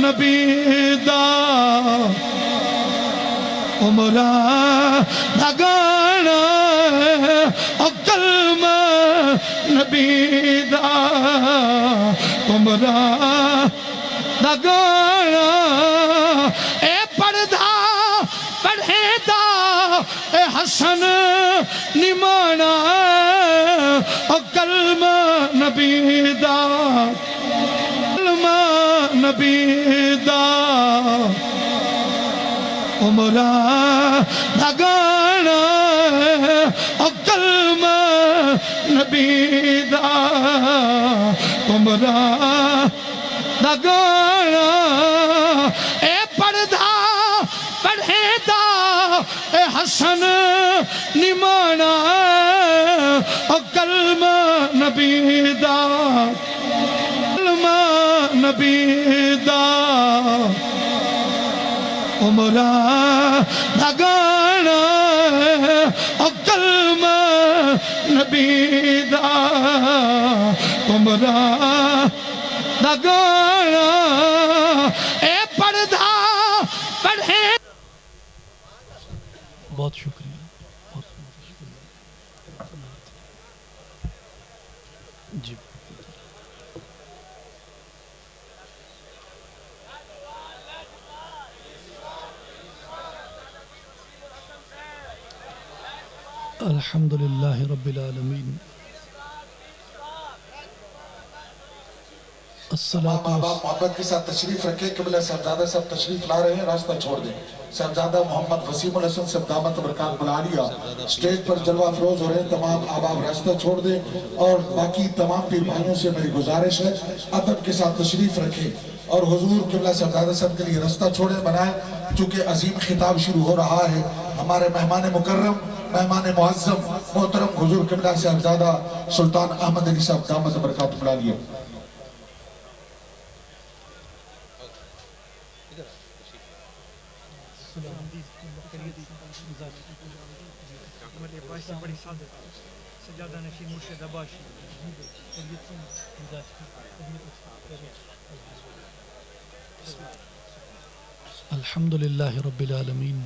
نبی دا عمرہ دا گانا او کلمہ نبی دا عمرہ دا گانا اے پردھا پڑھے دا اے حسن نمانا او کلمہ نبی دا کلمہ نبی دا عمرہ دا گانا او کلمہ نبی دا عمرہ دا گانا اے پردھا پڑھے دا اے حسن نمانا او کلمہ نبی دا کلمہ نبی دا عمرہ دا گانا او کلمہ نبی دا عمرہ دا گانا اے پردھا پڑھے. بہت شکریہ. جی الحمدللہ رب العالمین. تمام احباب محبت کے ساتھ تشریف رکھیں. قبلہ صاحبزادہ صاحب تشریف لا رہے ہیں, راستہ چھوڑ دیں. صاحبزادہ محمد وسیم الحسن صاحب دامت برکات ملعالیہ اسٹیج پر جلوہ افروز ہو رہے ہیں. تمام احباب راستہ چھوڑ دیں. اور باقی تمام پیر بھائیوں سے میری گزارش ہے ادب کے ساتھ تشریف رکھیں اور حضور قبلہ صاحبزادہ صاحب کے لیے راستہ چھوڑیں بنائیں, چونکہ عظیم خطاب شروع ہو رہا ہے. ہمارے مہمان مکرم, مہمان معظم محترم حضور قبلہ صاحبزادہ سلطان احمد علی صاحب دامت برکات ملعالیہ. سجادہ نشین مرشد عباشی. الحمدللہ رب العالمین.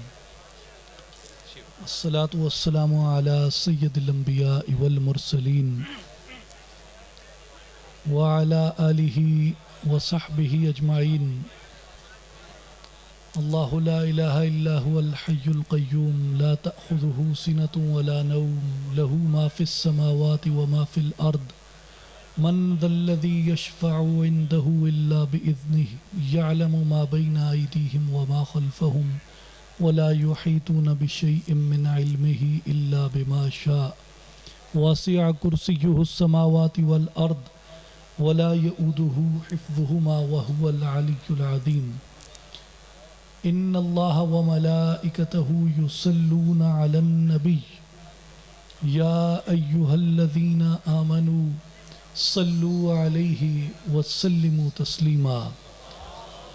الصلاة والسلام علی سید الانبیاء والمرسلین وعلی آلہ وصحبہ اجمعین. اللہ لا الہ الا هو الحی القیوم لا تأخذه سنة ولا نوم له ما في السماوات وما في الأرض من ذا الذي يشفع عنده إلا بإذنه يعلم ما بين أيديهم وما خلفهم ولا يحيطون بشيء من علمه إلا بما شاء وسع كرسيه السماوات والأرض ولا يؤوده حفظهما وهو العلي العظيم. ان اللہ وملائکتہ یصلون علی النبی یا ایہا الذین آمنوا صلوا علیہ وسلموا تسلیما.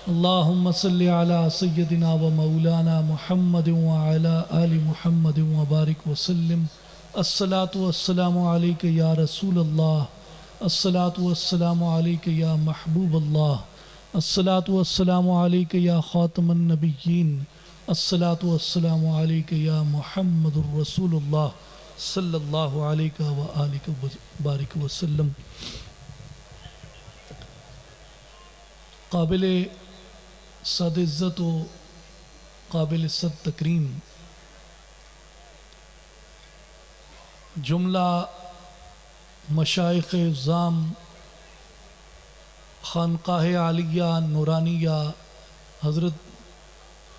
اللہم صلی علی سیدنا و مولانا محمد وعلی آل محمد وبارک وسلم. الصلاة والسلام علیک یا رسول اللہ, الصلاة والسلام علیک یا محبوب اللہ, الصلاة والسلام علیک یا خاتم النبیین, الصلاة والسلام علیک یا محمد الرسول اللہ صلی اللہ علیہ وآلہ وبارک وسلم. قابل صد عزت و قابل صد تکریم جملہ مشائخ عظام خانقاہ عالیہ نورانیہ حضرت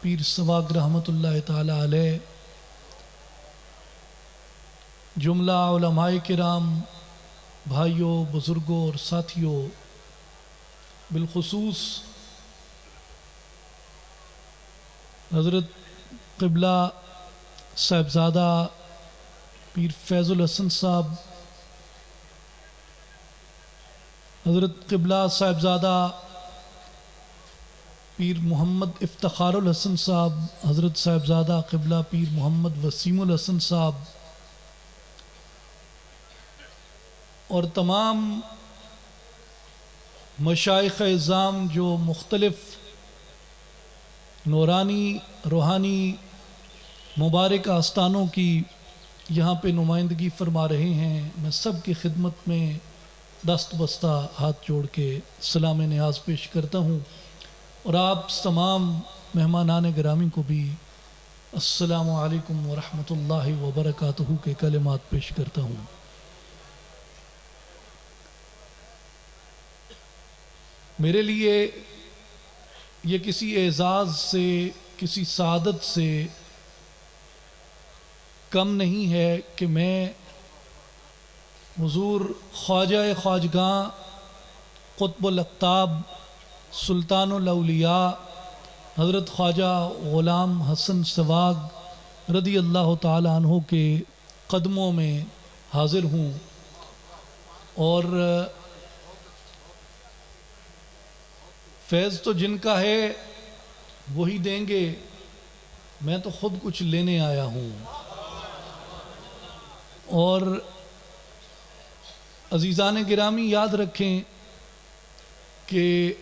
پیر سواگ رحمۃ اللہ تعالی علیہ, جملہ علماء کرام, بھائیوں, بزرگوں اور ساتھیوں, بالخصوص حضرت قبلہ صاحبزادہ پیر فیض الحسن صاحب, حضرت قبلہ صاحبزادہ پیر محمد افتخار الحسن صاحب, حضرت صاحبزادہ قبلہ پیر محمد وسیم الحسن صاحب, اور تمام مشائخ اعظام جو مختلف نورانی روحانی مبارک آستانوں کی یہاں پہ نمائندگی فرما رہے ہیں، میں سب کی خدمت میں دست بستہ ہاتھ جوڑ کے سلام نیاز پیش کرتا ہوں، اور آپ تمام مہمانان گرامی کو بھی السلام علیکم ورحمۃ اللہ وبرکاتہ کے کلمات پیش کرتا ہوں۔ میرے لیے یہ کسی اعزاز سے، کسی سعادت سے کم نہیں ہے کہ میں حضور خواجہ خواجگاں قطب الاقطاب سلطان الاولیاء حضرت خواجہ غلام حسن سواگ رضی اللہ تعالی عنہ کے قدموں میں حاضر ہوں، اور فیض تو جن کا ہے وہی دیں گے، میں تو خود کچھ لینے آیا ہوں۔ اور عزیزان گرامی یاد رکھیں کہ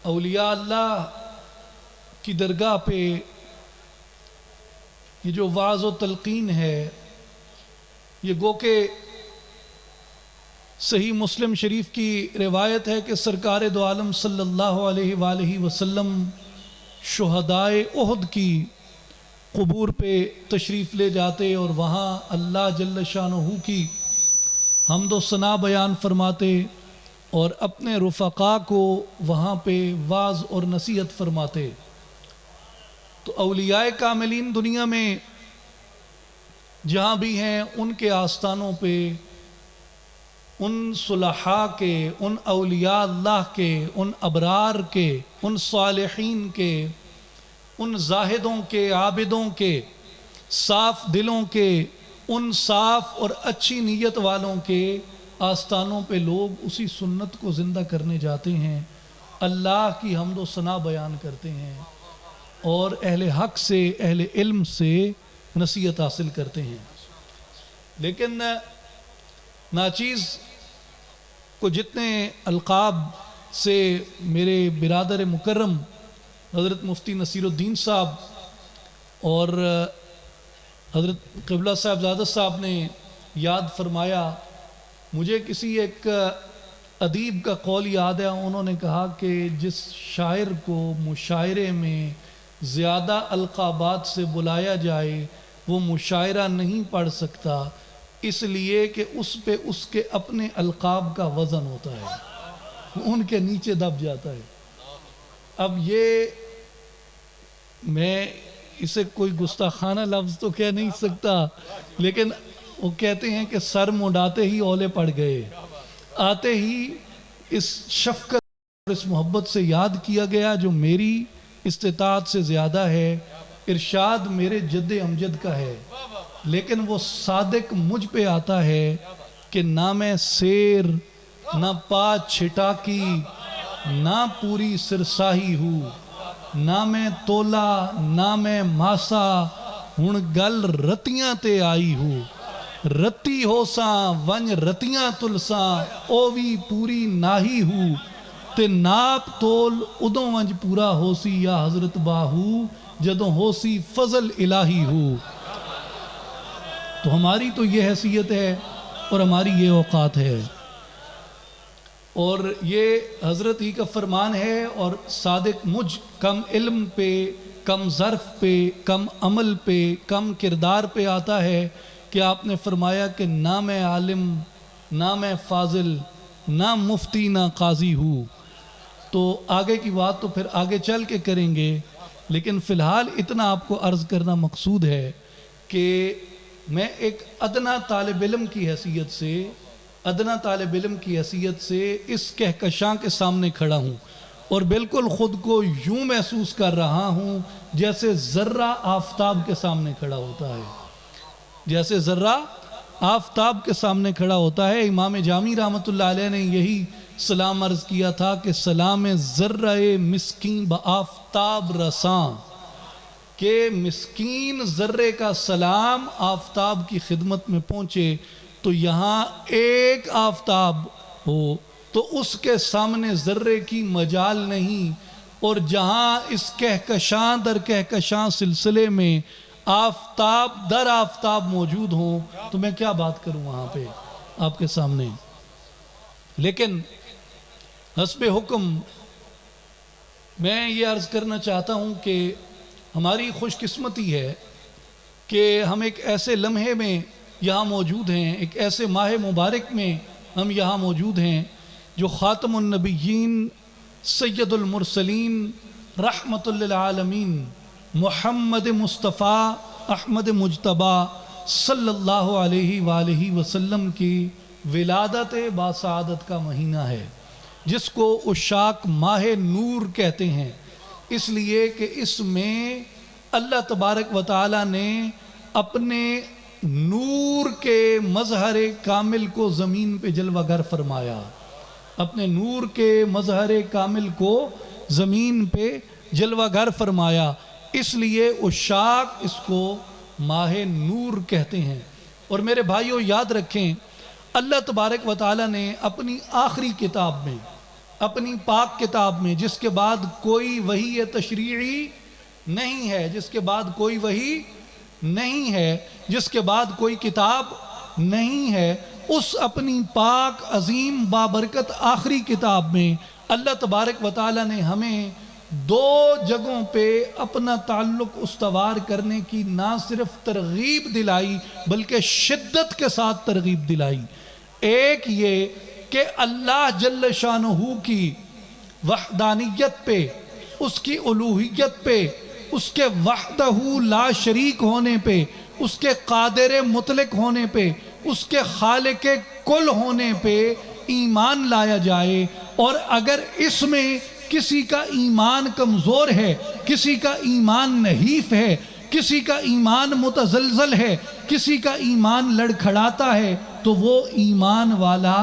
اولیاء اللہ کی درگاہ پہ یہ جو وعظ و تلقین ہے، یہ گو کہ صحیح مسلم شریف کی روایت ہے کہ سرکار دو عالم صلی اللہ علیہ وآلہ وسلم شہدائے احد کی قبور پہ تشریف لے جاتے اور وہاں اللہ جل شانہ کی حمد و ثنا بیان فرماتے اور اپنے رفقا کو وہاں پہ واعظ اور نصیحت فرماتے۔ تو اولیاء کاملین دنیا میں جہاں بھی ہیں، ان کے آستانوں پہ ان صلحاء کے، ان اولیاء اللہ کے، ان ابرار کے، ان صالحین کے، ان زاہدوں کے، عابدوں کے، صاف دلوں کے، ان صاف اور اچھی نیت والوں کے آستانوں پہ لوگ اسی سنت کو زندہ کرنے جاتے ہیں، اللہ کی حمد و ثنا بیان کرتے ہیں اور اہل حق سے، اہل علم سے نصیحت حاصل کرتے ہیں۔ لیکن ناچیز کو جتنے القاب سے میرے برادر مکرم حضرت مفتی نصیر الدین صاحب اور حضرت قبلہ صاحبزادہ صاحب نے یاد فرمایا، مجھے کسی ایک ادیب کا قول یاد ہے، انہوں نے کہا کہ جس شاعر کو مشاعرے میں زیادہ القابات سے بلایا جائے وہ مشاعرہ نہیں پڑھ سکتا، اس لیے کہ اس پہ اس کے اپنے القاب کا وزن ہوتا ہے، ان کے نیچے دب جاتا ہے۔ اب یہ میں اسے کوئی گستاخانہ لفظ تو کہہ نہیں سکتا، لیکن وہ کہتے ہیں کہ سر منڈاتے ہی اولے پڑ گئے، آتے ہی اس شفقت اور اس محبت سے یاد کیا گیا جو میری استطاعت سے زیادہ ہے۔ ارشاد میرے جد امجد کا ہے، لیکن وہ صادق مجھ پہ آتا ہے کہ نہ میں سیر، نہ پا چھٹا کی، نہ پوری سرساہی ہوں، نہ میں تولا، نہ میں ماسا، ہن گل رتیاں تے آئی ہوں، رتی ہو ساں ونج رتیاں تلساں، او وی پوری ناہی ہوں، تے ناپ تول ادوں ونج پورا ہو سی یا حضرت باہو، جدوں ہو سی فضل الہی ہوں۔ تو ہماری تو یہ حیثیت ہے اور ہماری یہ اوقات ہے، اور یہ حضرت ہی کا فرمان ہے، اور صادق مجھ کم علم پہ، کم ظرف پہ، کم عمل پہ، کم کردار پہ آتا ہے کہ آپ نے فرمایا کہ نہ میں عالم، نہ میں فاضل، نہ مفتی، نہ قاضی ہوں۔ تو آگے کی بات تو پھر آگے چل کے کریں گے، لیکن فی الحال اتنا آپ کو عرض کرنا مقصود ہے کہ میں ایک ادنا طالب علم کی حیثیت سے اس کہکشاں کے سامنے کھڑا ہوں، اور بالکل خود کو یوں محسوس کر رہا ہوں جیسے ذرہ آفتاب کے سامنے کھڑا ہوتا ہے، جیسے ذرہ آفتاب کے سامنے کھڑا ہوتا ہے۔ امام جامی رحمۃ اللہ علیہ نے یہی سلام عرض کیا تھا کہ سلام ذرہ مسکین بآفتاب رساں، کہ مسکین ذرے کا سلام آفتاب کی خدمت میں پہنچے، تو یہاں ایک آفتاب ہو تو اس کے سامنے ذرے کی مجال نہیں، اور جہاں اس کہکشاں در کہکشاں سلسلے میں آفتاب در آفتاب موجود ہوں تو میں کیا بات کروں وہاں پہ آپ کے سامنے. لیکن حسب حکم میں یہ عرض کرنا چاہتا ہوں کہ ہماری خوش قسمتی ہے کہ ہم ایک ایسے لمحے میں یہاں موجود ہیں، ایک ایسے ماہ مبارک میں ہم یہاں موجود ہیں جو خاتم النبیین سید المرسلین رحمت للعالمین محمد مصطفیٰ احمد مجتبیٰ صلی اللہ علیہ وآلہ وسلم کی ولادت باسعادت کا مہینہ ہے، جس کو عشاق ماہ نور کہتے ہیں، اس لیے کہ اس میں اللہ تبارک و تعالی نے اپنے نور کے مظہر کامل کو زمین پہ جلوہ گر فرمایا، اپنے نور کے مظہر کامل کو زمین پہ جلوہ گر فرمایا، اس لیے عشاق اس کو ماہ نور کہتے ہیں. اور میرے بھائیوں یاد رکھیں، اللہ تبارک و تعالی نے اپنی آخری کتاب میں، اپنی پاک کتاب میں، جس کے بعد کوئی وحی تشریعی نہیں ہے، جس کے بعد کوئی وحی نہیں ہے، جس کے بعد کوئی کتاب نہیں ہے، اس اپنی پاک عظیم بابرکت آخری کتاب میں اللہ تبارک و تعالی نے ہمیں دو جگہوں پہ اپنا تعلق استوار کرنے کی نہ صرف ترغیب دلائی بلکہ شدت کے ساتھ ترغیب دلائی. ایک یہ کہ اللہ جل شانہ کی وحدانیت پہ، اس کی الوہیت پہ، اس کے وحدہ لا شریک ہونے پہ، اس کے قادر مطلق ہونے پہ، اس کے خالق کل ہونے پہ ایمان لایا جائے. اور اگر اس میں کسی کا ایمان کمزور ہے، کسی کا ایمان نحیف ہے، کسی کا ایمان متزلزل ہے، کسی کا ایمان لڑکھڑاتا ہے تو وہ ایمان والا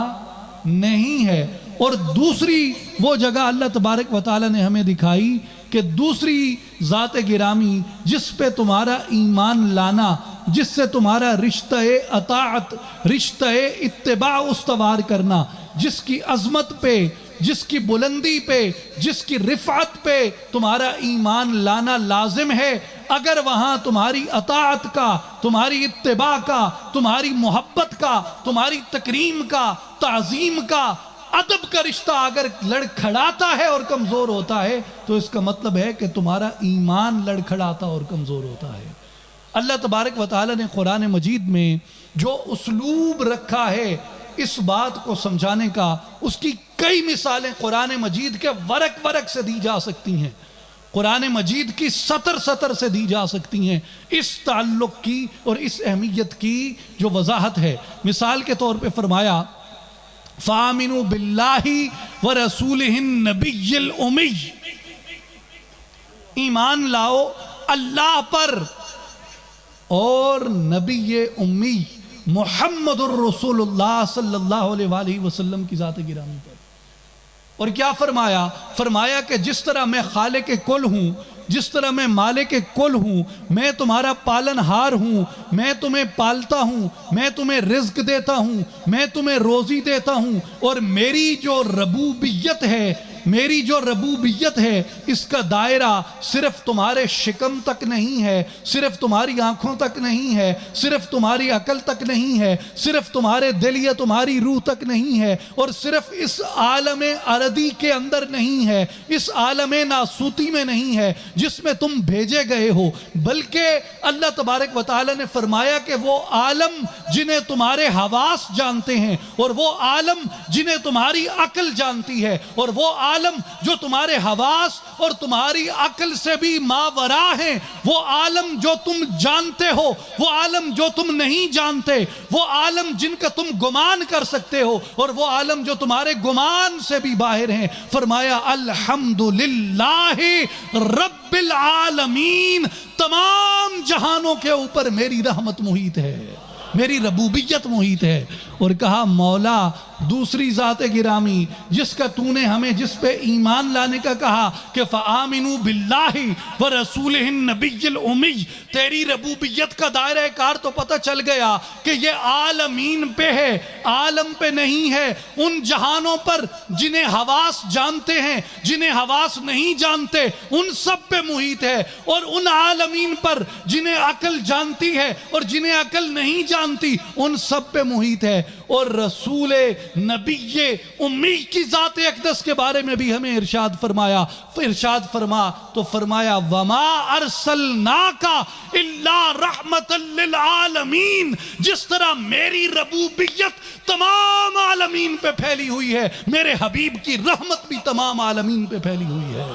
نہیں ہے. اور دوسری وہ جگہ اللہ تبارک و تعالی نے ہمیں دکھائی کہ دوسری ذات گرامی جس پہ تمہارا ایمان لانا، جس سے تمہارا رشتہ اطاعت، رشتہ اتباع استوار کرنا، جس کی عظمت پہ، جس کی بلندی پہ، جس کی رفعت پہ تمہارا ایمان لانا لازم ہے، اگر وہاں تمہاری اطاعت کا، تمہاری اتباع کا، تمہاری محبت کا، تمہاری تکریم کا، تعظیم کا، ادب کا رشتہ اگر لڑکھڑاتا ہے اور کمزور ہوتا ہے تو اس کا مطلب ہے کہ تمہارا ایمان لڑکھڑاتا اور کمزور ہوتا ہے. اللہ تبارک و تعالی نے قرآن مجید میں جو اسلوب رکھا ہے اس بات کو سمجھانے کا، اس کی کئی مثالیں قرآن مجید کے ورق ورق سے دی جا سکتی ہیں، قرآن مجید کی سطر سطر سے دی جا سکتی ہیں اس تعلق کی اور اس اہمیت کی جو وضاحت ہے. مثال کے طور پہ فرمایا فَآمِنُوا بِاللَّهِ وَرَسُولِهِ النَّبِيِّ الْأُمِّيِّ، ایمان لاؤ اللہ پر اور نبی امی محمد الرسول اللہ صلی اللہ علیہ وآلہ وسلم کی ذات گرامی پر. اور کیا فرمایا؟ فرمایا کہ جس طرح میں خالق کل ہوں، جس طرح میں مالک کل ہوں، میں تمہارا پالن ہار ہوں، میں تمہیں پالتا ہوں، میں تمہیں رزق دیتا ہوں، میں تمہیں روزی دیتا ہوں، اور میری جو ربوبیت ہے، میری جو ربوبیت ہے اس کا دائرہ صرف تمہارے شکم تک نہیں ہے، صرف تمہاری آنکھوں تک نہیں ہے، صرف تمہاری عقل تک نہیں ہے، صرف تمہارے دل یا تمہاری روح تک نہیں ہے، اور صرف اس عالم ارضی کے اندر نہیں ہے، اس عالم ناسوتی میں نہیں ہے جس میں تم بھیجے گئے ہو، بلکہ اللہ تبارک و تعالی نے فرمایا کہ وہ عالم جنہیں تمہارے حواس جانتے ہیں، اور وہ عالم جنہیں تمہاری عقل جانتی ہے، اور وہ عالم جو تمہارے حواس اور تمہاری عقل سے بھی ماورا ہیں، وہ عالم جو تم جانتے ہو، وہ عالم جو تم نہیں جانتے، وہ عالم جن کا تم گمان کر سکتے ہو، اور وہ عالم جو تمہارے گمان سے بھی باہر ہیں. فرمایا الحمدللہ رب العالمین، تمام جہانوں کے اوپر میری رحمت محیط ہے، میری ربوبیت محیط ہے. اور کہا مولا دوسری ذات گرامی جس کا تو نے ہمیں جس پہ ایمان لانے کا کہا کہ فآمنوا باللہ ورسولہ النبی الامی، تیری ربوبیت کا دائرہ کار تو پتہ چل گیا کہ یہ عالمین پہ ہے، عالم پہ نہیں ہے، ان جہانوں پر جنہیں حواس جانتے ہیں، جنہیں حواس نہیں جانتے ان سب پہ محیط ہے، اور ان عالمین پر جنہیں عقل جانتی ہے اور جنہیں عقل نہیں جانتی ان سب پہ محیط ہے۔ اور رسول نبی امی کی ذات اقدس کے بارے میں بھی ہمیں ارشاد فرمایا، ارشاد فرما تو فرمایا وَمَا أَرْسَلْنَاكَ إِلَّا رَحْمَةً لِلْعَالَمِينَ، جس طرح میری ربوبیت تمام عالمین پہ پھیلی ہوئی ہے، میرے حبیب کی رحمت بھی تمام عالمین پہ پھیلی ہوئی ہے۔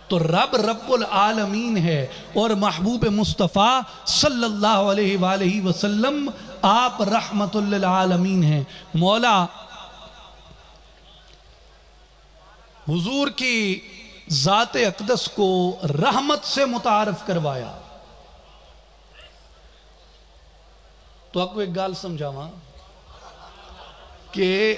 تو رب رب العالمین ہے اور محبوب مصطفیٰ صلی اللہ علیہ وآلہ وسلم آپ رحمت للعالمین ہیں۔ مولا حضور کی ذات اقدس کو رحمت سے متعارف کروایا۔ تو آپ کو ایک گال سمجھاواں کہ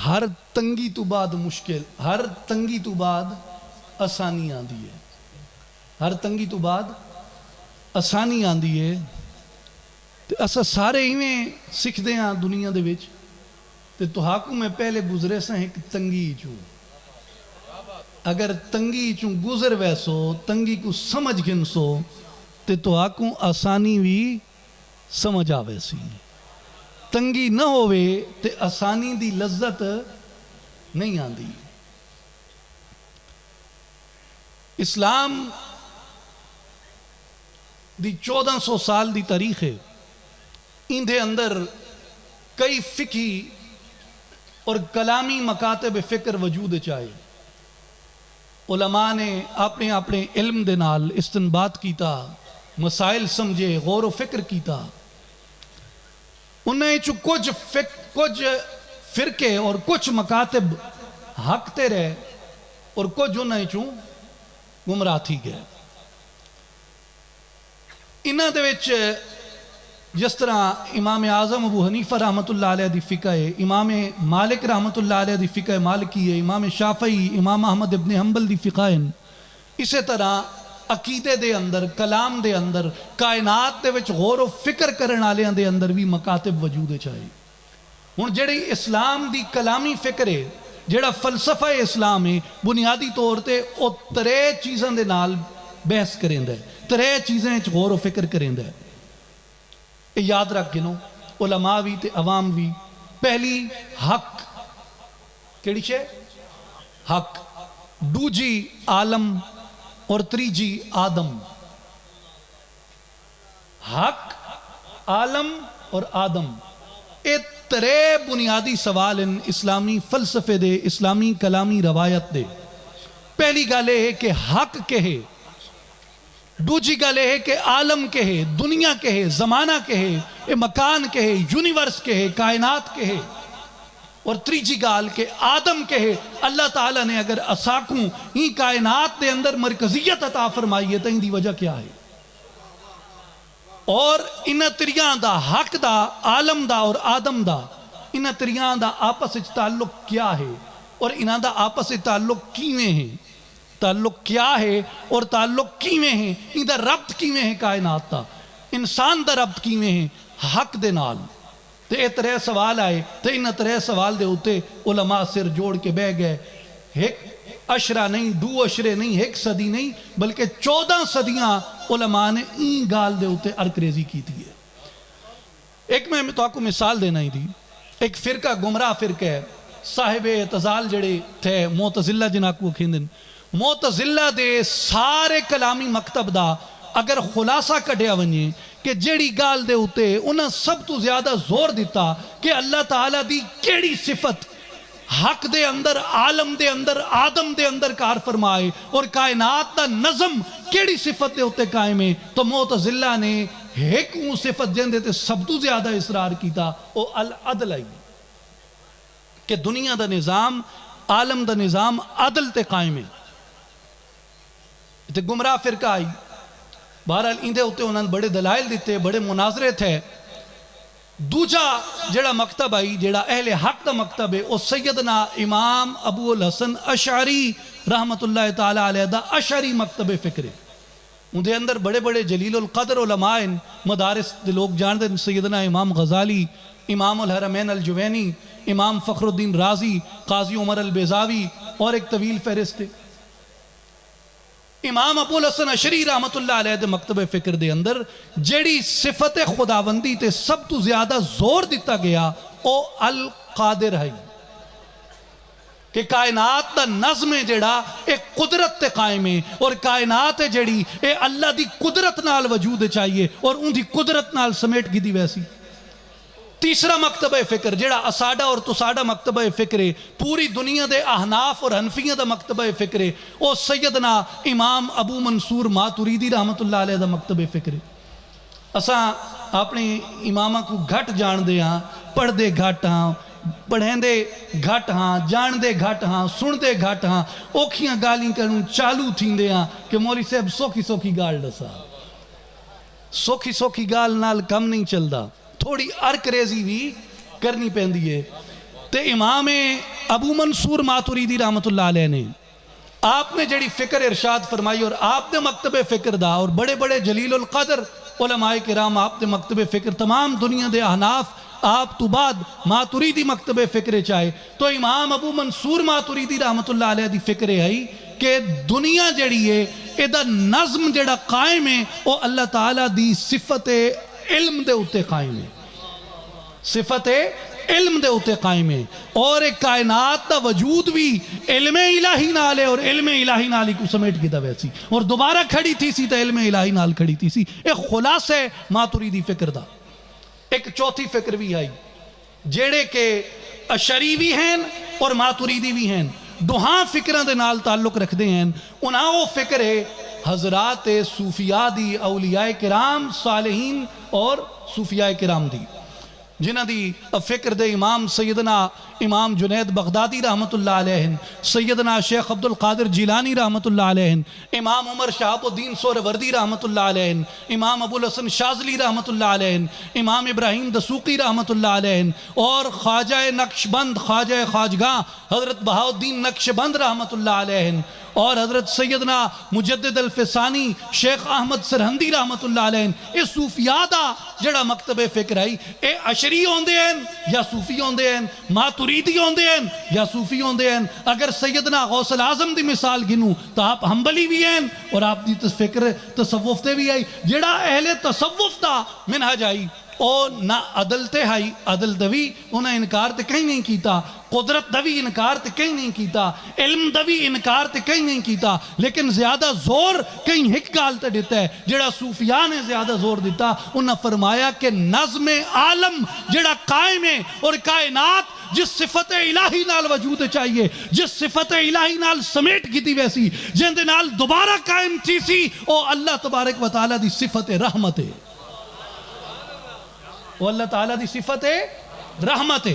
ہر تنگی تو بعد مشکل، ہر تنگی تو بعد آسانی آندی ہے، ہر تنگی تو بعد آسانی آندی ہے۔ تے اسا سارے ہی سکھ دے ہاں دنیا دے وچ، تے تہاکوں میں پہلے گزرے سا ایک تنگی چوں، اگر تنگی چوں گزر ویسو، تنگی کو سمجھ گنسو تے تہاکوں آسانی بھی سمجھ آوے سی۔ تنگی نہ ہوئے تے آسانی دی لذت نہیں آندی۔ اسلام دی 1400 سال دی تاریخ ہے، ان دے اندر کئی فقہی اور کلامی مکاتب فکر وجود چاہے۔ علماء نے اپنے اپنے علم دے نال استنباط کیتا، مسائل سمجھے، غور و فکر کیتا۔ انہیں کچھ فرقے اور کچھ مکاتب حق تے رہے اور کچھ انہیں گمراہ تھی گئے۔ انہاں دے وچ جس طرح امام اعظم ابو حنیفہ رحمت اللہ علیہ دی فقہ ہے، امام مالک رحمت اللہ علیہ دی فقہ مالکی ہے، امام شافعی، امام احمد ابن حنبل دی فقہ ہیں، اسی طرح عقیدے دے اندر، کلام دے اندر، کائنات دے وچ غور و فکر کرن والیاں دے اندر بھی مکاتب وجود چاہیے۔ ہن جڑی اسلام دی کلامی فکر ہے، جڑا فلسفہ اسلام ہے، بنیادی طور تے او ترے چیزاں دے نال بحث کریندا ہے، ترے چیزیں وچ غور و فکر کریندا ہے۔ اے یاد رکھ گنو علماء بھی تے عوام بھی۔ پہلی حق، کیڑی شے؟ حق۔ دوجی عالم اور تریجی آدم۔ حق، عالم اور آدم، اے ترے بنیادی سوال ان اسلامی فلسفے دے، اسلامی کلامی روایت دے۔ پہلی گل ہے کہ حق کہے، دوجی گل ہے کہ عالم کہے، دنیا کہے، زمانہ کہے، اے مکان کہے، یونیورس کہے، کائنات کہے، اور تریجی گال کہ آدم کہے۔ اللہ تعالیٰ نے اگر اساکوں ہی کائنات دے اندر مرکزیت عطا فرمائی ہے تو ان دی وجہ کیا ہے؟ اور انہ تریاں دا، حق دا، عالم دا اور آدم دا، انہ تریاں دا آپس اچ تعلق کیا ہے اور انہ دا آپس اچ تعلق کیویں ہیں؟ تعلق کیا ہے اور تعلق کیویں ہیں؟ ان دا ربط کیویں ہیں کائنات دا؟ انسان دا ربط کیویں ہیں حق دے نال؟ تے اے ترے سوال آئے، تے انہ ترے سوال دے ہوتے علماء سر جوڑ کے بہ گئے۔ ایک اشرہ نہیں، دو اشرے نہیں، ایک صدی نہیں، بلکہ 14 صدیاں علماء نے این گال دے ہوتے ارکریزی کی تھی ہے۔ ایک میں تو آپ کو مثال دینا ہی دی، ایک فرقہ گمراہ فرقہ ہے، صاحب اعتزال جڑے تھے معتزلہ جنہاں کو کھیندن، معتزلہ دے سارے کلامی مکتب دا اگر خلاصہ کٹیا ونجے کہ جیڑی گال دے ہوتے انہاں سب تو زیادہ زور دیتا کہ اللہ تعالیٰ دی کیڑی صفت حق دے اندر، عالم دے اندر، آدم دے اندر کار فرمائے اور کائنات دا نظم کیڑی صفت دے ہوتے قائم ہے، تو معتزلہ نے ایک اون صفت جن دیتے سب تو زیادہ اصرار کیتا او العدل آئی کہ دنیا دا نظام، عالم دا نظام عدل تے قائم ہے۔ تے گمراہ فرقہ آئی بہرحال اندے ہوتے انہوں نے بڑے دلائل دیتے، بڑے مناظرے تھے. دوجا جڑا مکتب آئی، جڑا اہل حق دا مکتب ہے، وہ سیدنا امام ابو الحسن اشعری رحمت اللہ تعالیٰ علیہ دا اشعری مکتب فکر ہے. اندے اندر بڑے بڑے جلیل القدر علماء ہیں، مدارس دے لوگ جان دیں، سیدنا امام غزالی، امام الحرمین الجوینی، امام فخر الدین رازی، قاضی عمر البیضاوی، اور ایک طویل فہرست ہے. امام ابو الحسن اشعری رحمت اللہ علیہ دے مکتب فکر دے اندر جیڑی صفت خداوندی تے سب تو زیادہ زور دیتا گیا او القادر ہے کہ کائنات دا نظم جڑا ایک قدرت تے قائم ہے، اور کائنات جڑی اے اللہ دی قدرت نال وجود چاہیے اور ان دی قدرت نال سمیٹ گی دی ویسی. تیسرا مکتبہ فکر جڑا اساڈا اور تساڈا مکتبہ فکر ہے، پوری دنیا دے احناف اور حنفیہ دا مکتبہ فکر ہے، او سیدنا امام ابو منصور ماتوریدی رحمت اللہ علیہ دا مکتبہ فکر ہے. اساں اپنے امامہ کو گھٹ جان دے ہاں، پڑھ دے گھٹ ہاں، پڑھیں دے گھٹ ہاں، جان دے گھٹ ہاں، سن دے گھٹ ہاں، اوکھیاں گالیں کروں چالو تھیں دے ہاں کہ مولوی صاحب سوکھی سوکھی گال دسا. سوکھی سوکھی گال نال کم نہیں چلدا، تھوڑی ارکریزی بھی کرنی پہندی ہے. تے امام ابو منصور ماتوریدی رحمت اللہ علیہ نے آپ نے جڑی فکر ارشاد فرمائی، اور آپ نے مکتب فکر دا اور بڑے بڑے جلیل القدر علماء کرام آپ نے مکتب فکر، تمام دنیا دے احناف آپ تو بعد ماتوریدی مکتب فکر چاہے، تو امام ابو منصور ماتوریدی رحمت اللہ علیہ دی فکر ہے کہ دنیا جڑی ہے ایدہ نظم جڑا قائم ہے وہ اللہ تعالیٰ دی صفت علم دے اتے قائم ہے، صفت علم دے اتے قائم ہے، اور ایک کائنات دا وجود بھی علم الہی نال ہے، اور علم الہی نال کو سمیٹ گیا ویسی، اور دوبارہ کھڑی تھی سی تا علم الہی نال کھڑی تھی سی. ایک خلاص ہے ماتوریدی فکر دا. ایک چوتھی فکر بھی آئی جیڑے کہ اشعری بھی ہیں اور ماتوریدی بھی ہیں، دوہاں فکران دے نال تعلق رکھ دے ہیں. انہاں وہ فکر ہے حضرات صوفیاء دی، اولیاء کرام، صالحین اور صوفیاء کرام دی، جنہ دی فکر دے امام سیدنا امام جنید بغدادی رحمت اللہ علیہ، سیدنا شیخ عبد القادر جیلانی رحمت اللہ علیہ، امام عمر شہاب الدین سہروردی رحمت اللہ علیہ، امام ابو الحسن شاذلی رحمت اللہ علیہ، امام ابراہیم دسوقی رحمت اللہ علیہ، اور خواجہ نقشبند، خواجہ خواجگاں حضرت بہاؤالدین نقشبند رحمت اللہ علیہ، اور حضرت سیدنا مجدد الفسانی شیخ احمد سرہندی رحمت اللہ علیہ. اے صوفیاء دا جڑا مکتب فکر ہے، اے اشعری ہوندے ہیں یا صوفی ہوندے ہیں، ماتوریدی ہوندے ہیں یا صوفی ہوندے ہیں. اگر سیدنا غوث العظم دی مثال گنوں تو آپ حنبلی بھی ہیں اور آپ دی فکر تصوف تے بھی آئی. جڑا اہل تصوف دا منہج آئی اور نہ عدل تے ہائی، عدل دوی انہیں انکار تے کہیں نہیں کیتا، قدرت دوی انکار تے کہیں نہیں کیتا، علم دوی انکار تے کہیں نہیں کیتا، لیکن زیادہ زور کہیں ہک گال تے دیتا ہے. جڑا صوفیاء نے زیادہ زور دیتا، انہاں فرمایا کہ نظم عالم جڑا قائم ہے اور کائنات جس صفت الہی نال وجود چاہیے، جس صفت الہی نال سمیٹ گی دی ویسی، جن دے نال دوبارہ قائم تھی سی، او اللہ تبارک و تعالیٰ دی صفت رحمت ہے، وہ اللہ تعالیٰ دی صفت رحمت ہے،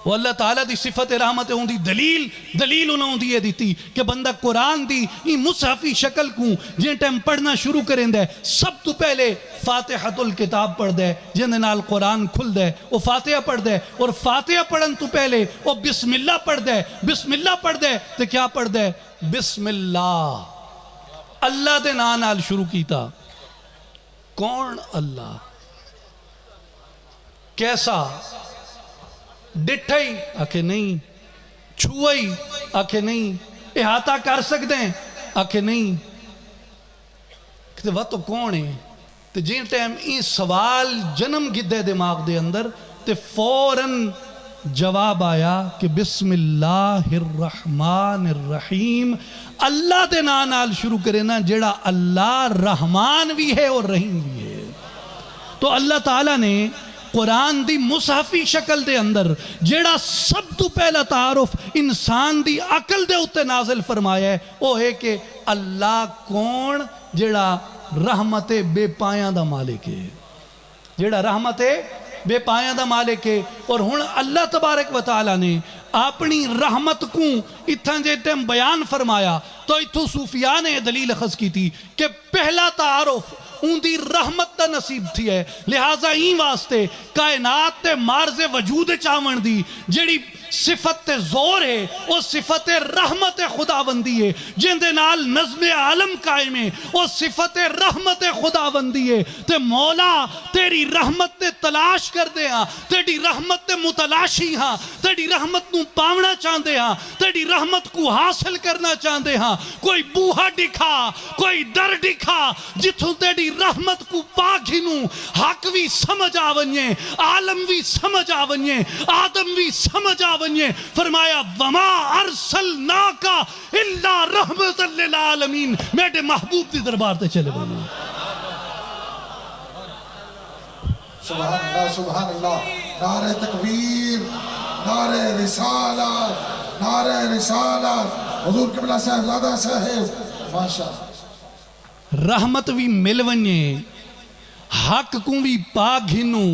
وہ اللہ تعالیٰ دی صفت رحمت ہے. ان دی دلیل انہوں دی دیتی کہ بندہ قرآن دی مصحفی شکل کو جن ٹائم پڑھنا شروع کریں دے، سب تو پہلے فاتحۃ الکتاب پڑھ دے، جن نال قرآن کھل دے، وہ فاتحہ پڑھ دے، اور فاتحہ پڑھن تو پہلے وہ بسم اللہ پڑھ دے. بسم اللہ پڑھ دے تو کیا پڑھ دے؟ بسم اللہ، اللہ دے نام نال شروع کیتا. کون اللہ؟ کیسا؟ ڈٹھائی آکھے نہیں، چھوئی آکھے نہیں، احاطہ کر سکتے ہیں آکھے نہیں. کہ وہ تو کون ہے؟ تو جن ٹائم این سوال جنم گدے دماغ دے اندر تے فوراً جواب آیا کہ بسم اللہ الرحمن الرحیم. اللہ دے نام نال شروع کرے نا، جڑا اللہ رحمان بھی ہے اور رحیم بھی ہے. تو اللہ تعالیٰ نے قرآن دی مصحفی شکل دے اندر جیڑا سب تو پہلا تعارف انسان دی عقل دے اتے نازل فرمایا ہے، وہ ہے کہ اللہ کون؟ جیڑا رحمت بے پایاں دا مالک ہے، جیڑا رحمت بے پایاں دا مالک ہے. اور ہن اللہ تبارک و تعالی نے اپنی رحمت کو اتھاں جے ٹائم بیان فرمایا تو اتھو صوفیاء نے دلیل اخذ کی تھی کہ پہلا تعارف ان دی رحمت دا نصیب تھی ہے. لہٰذا این واسطے کائنات تے مارز وجود چاون دی جڑی صفت زور ہے وہ صفت رحمت خداوندی ہے. جن دے نال نظم عالم قائم ہے وہ صفت رحمت خداوندی ہے. تے مولا تیری رحمت تے تلاش کر دے ہاں, تیری رحمت تے متلاشی ہاں, تیری رحمت نو پاونا چاندے ہاں, تیری رحمت کو حاصل کرنا چاندے ہاں. کوئی بوہا دکھا, کوئی در دکھا جتھوں تیری رحمت کو پاک ہی نو حق بھی سمجھ آونیے, عالم بھی سمجھ آونیے, آدم بھی سمجھ آونیے. فرمایا وما ارسلناک الا رحمت للعالمین. میرے محبوب دی دربار تے چلے بولو سبحان اللہ. نعرہ تکبیر, نعرہ رسالت, نعرہ رسالت. حضور قبلہ صاحبزادہ صاحب ماشاءاللہ. رحمت بھی مل ونجے, حق کو بھی پا گھنو,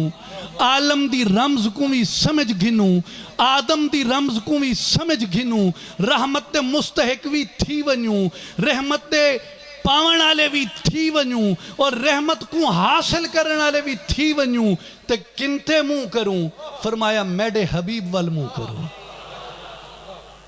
عالم دی رمز کو بھی سمجھ گھنو, آدم دی رمز کو بھی سمجھ گھنو, رحمت مستحق بھی تھی ونیوں, رحمت پاون آلے بھی تھی ونیوں, اور رحمت کو حاصل کرن آلے بھی تھی ونیوں. تے کنتے منہ کروں؟ فرمایا میڈے حبیب وال منہ کروں,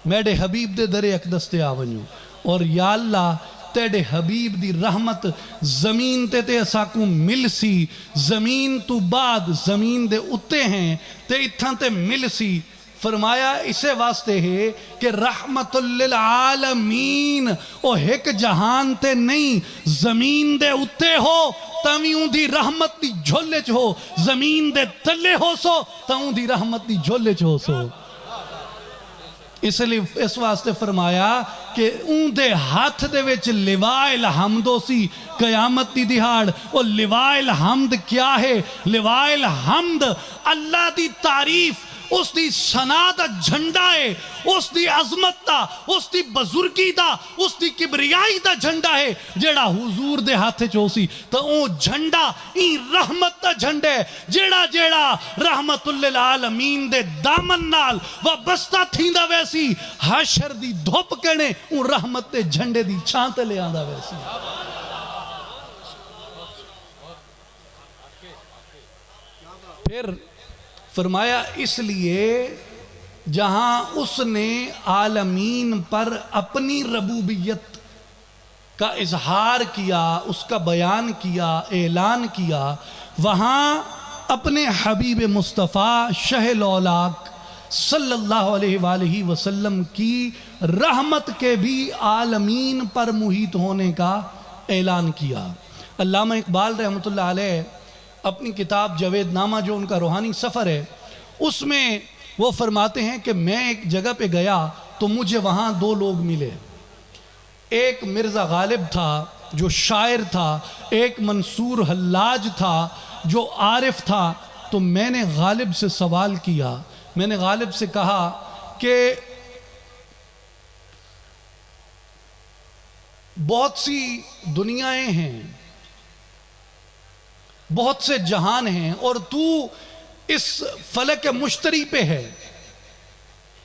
میڈے حبیب دے در اقدس تے آونیوں. اور یا اللہ تیڑے حبیب دی رحمت زمین تے اسا کو مل سی, زمین تو بعد زمین دے اتے ہیں تے اتھاں تے مل سی. فرمایا اسے واسطے ہے کہ رحمت للعالمین او ایک جہان تے نہیں, زمین دے اتے ہو تاویوں دی رحمت دی جھولے چ ہو, زمین دے تلے ہو سو تاویوں دی رحمت دی جھولے چ ہو سو. اس لیے اس واسطے فرمایا کہ اون دے ہاتھ دے وچ لواء الحمد سی قیامت دی دہاڑ. اور لواء الحمد کیا ہے؟ لواء الحمد اللہ دی تعریف, اس دی ثنا دا جھنڈا ہے, اس دی عظمت دا, اس دی بزرگی دا, اس دی کبریائی دا جھنڈا ہے جیڑا حضور دے ہاتھ چو سی. تو اون جھنڈا این رحمت دا جھنڈا ہے جیڑا جیڑا رحمت للعالمین دے دامن نال وابستہ تھیندا ویسی حشر دی دھوپ کنے اون رحمت دے جھنڈے دی چھانتے لے آندا ویسی. پھر فرمایا اس لیے جہاں اس نے عالمین پر اپنی ربوبیت کا اظہار کیا, اس کا بیان کیا, اعلان کیا, وہاں اپنے حبیب مصطفیٰ شہ الاولاق صلی اللہ علیہ وآلہ وسلم کی رحمت کے بھی عالمین پر محیط ہونے کا اعلان کیا. علامہ اقبال رحمۃ اللہ علیہ اپنی کتاب جاوید نامہ جو ان کا روحانی سفر ہے اس میں وہ فرماتے ہیں کہ میں ایک جگہ پہ گیا تو مجھے وہاں دو لوگ ملے. ایک مرزا غالب تھا جو شاعر تھا, ایک منصور حلاج تھا جو عارف تھا. تو میں نے غالب سے سوال کیا, میں نے غالب سے کہا کہ بہت سی دنیایں ہیں, بہت سے جہان ہیں, اور تو اس فلک مشتری پہ ہے,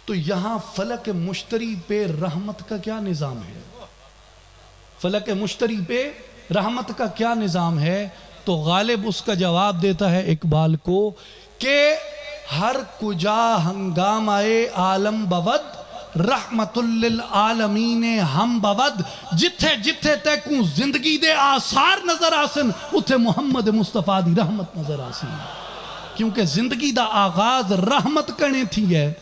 تو یہاں فلک مشتری پہ رحمت کا کیا نظام ہے؟ فلک مشتری پہ رحمت کا کیا نظام ہے؟ تو غالب اس کا جواب دیتا ہے اقبال کو کہ ہر کجا ہنگام آئے عالم بود, رحمت للعالمین ہم بود. جتھے جتھے تے کو زندگی دے آثار نظر آسن اتھے محمد مصطفیٰ دی رحمت نظر آسن, کیونکہ زندگی دا آغاز رحمت کرنے تھی ہے.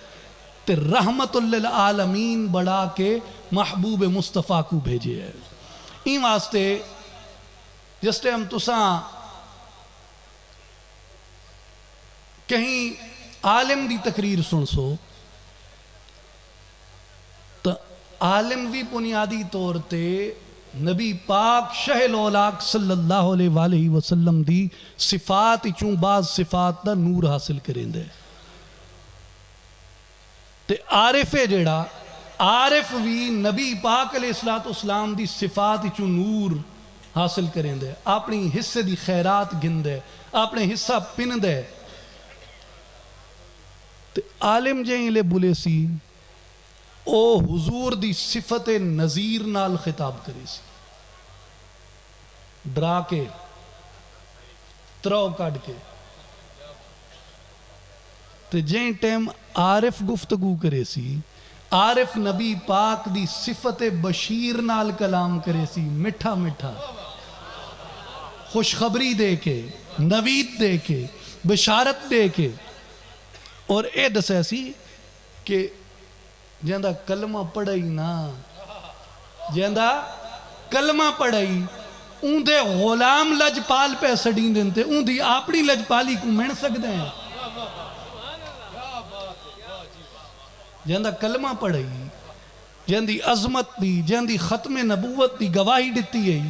تے رحمت للعالمین بڑھا کے محبوب مصطفیٰ کو بھیجے ہے. این واسطے جس ٹائم تساں کہیں عالم دی تقریر سن سو تو عالم بھی بنیادی طور تے نبی پاک شہ الاولاق صلی اللہ علیہ وآلہ وسلم دی صفات چون بعض صفات دا نور حاصل کریں دے. تے عارف جیڑا عارف بھی نبی پاک علیہ السلام دی صفات چون نور حاصل کریں دے, اپنی حصے دی خیرات گن دے, اپنے حصہ پن دے. تے عالم جہیں لے بلے سی او حضور دی صفت نظیر نال خطاب کرے سی ڈرا کے ترو کٹ کے تے جہیں ٹیم عارف گفتگو کرے سی عارف نبی پاک دی صفت بشیر نال کلام کرے سی مٹھا مٹھا خوشخبری دے کے نوید دے کے بشارت دے کے اور اے دسے سی کہ جہاں کلمہ پڑھائی نا جہاں کلمہ پڑھائی اون دے غلام لجپال پہ سڑین دنتے اون دی اپنی لجپالی کو مین سکتے ہیں جہاں کلمہ پڑھائی جہاں دی عظمت دی جہاں دی ختم نبوت دی گواہی دیتی ہے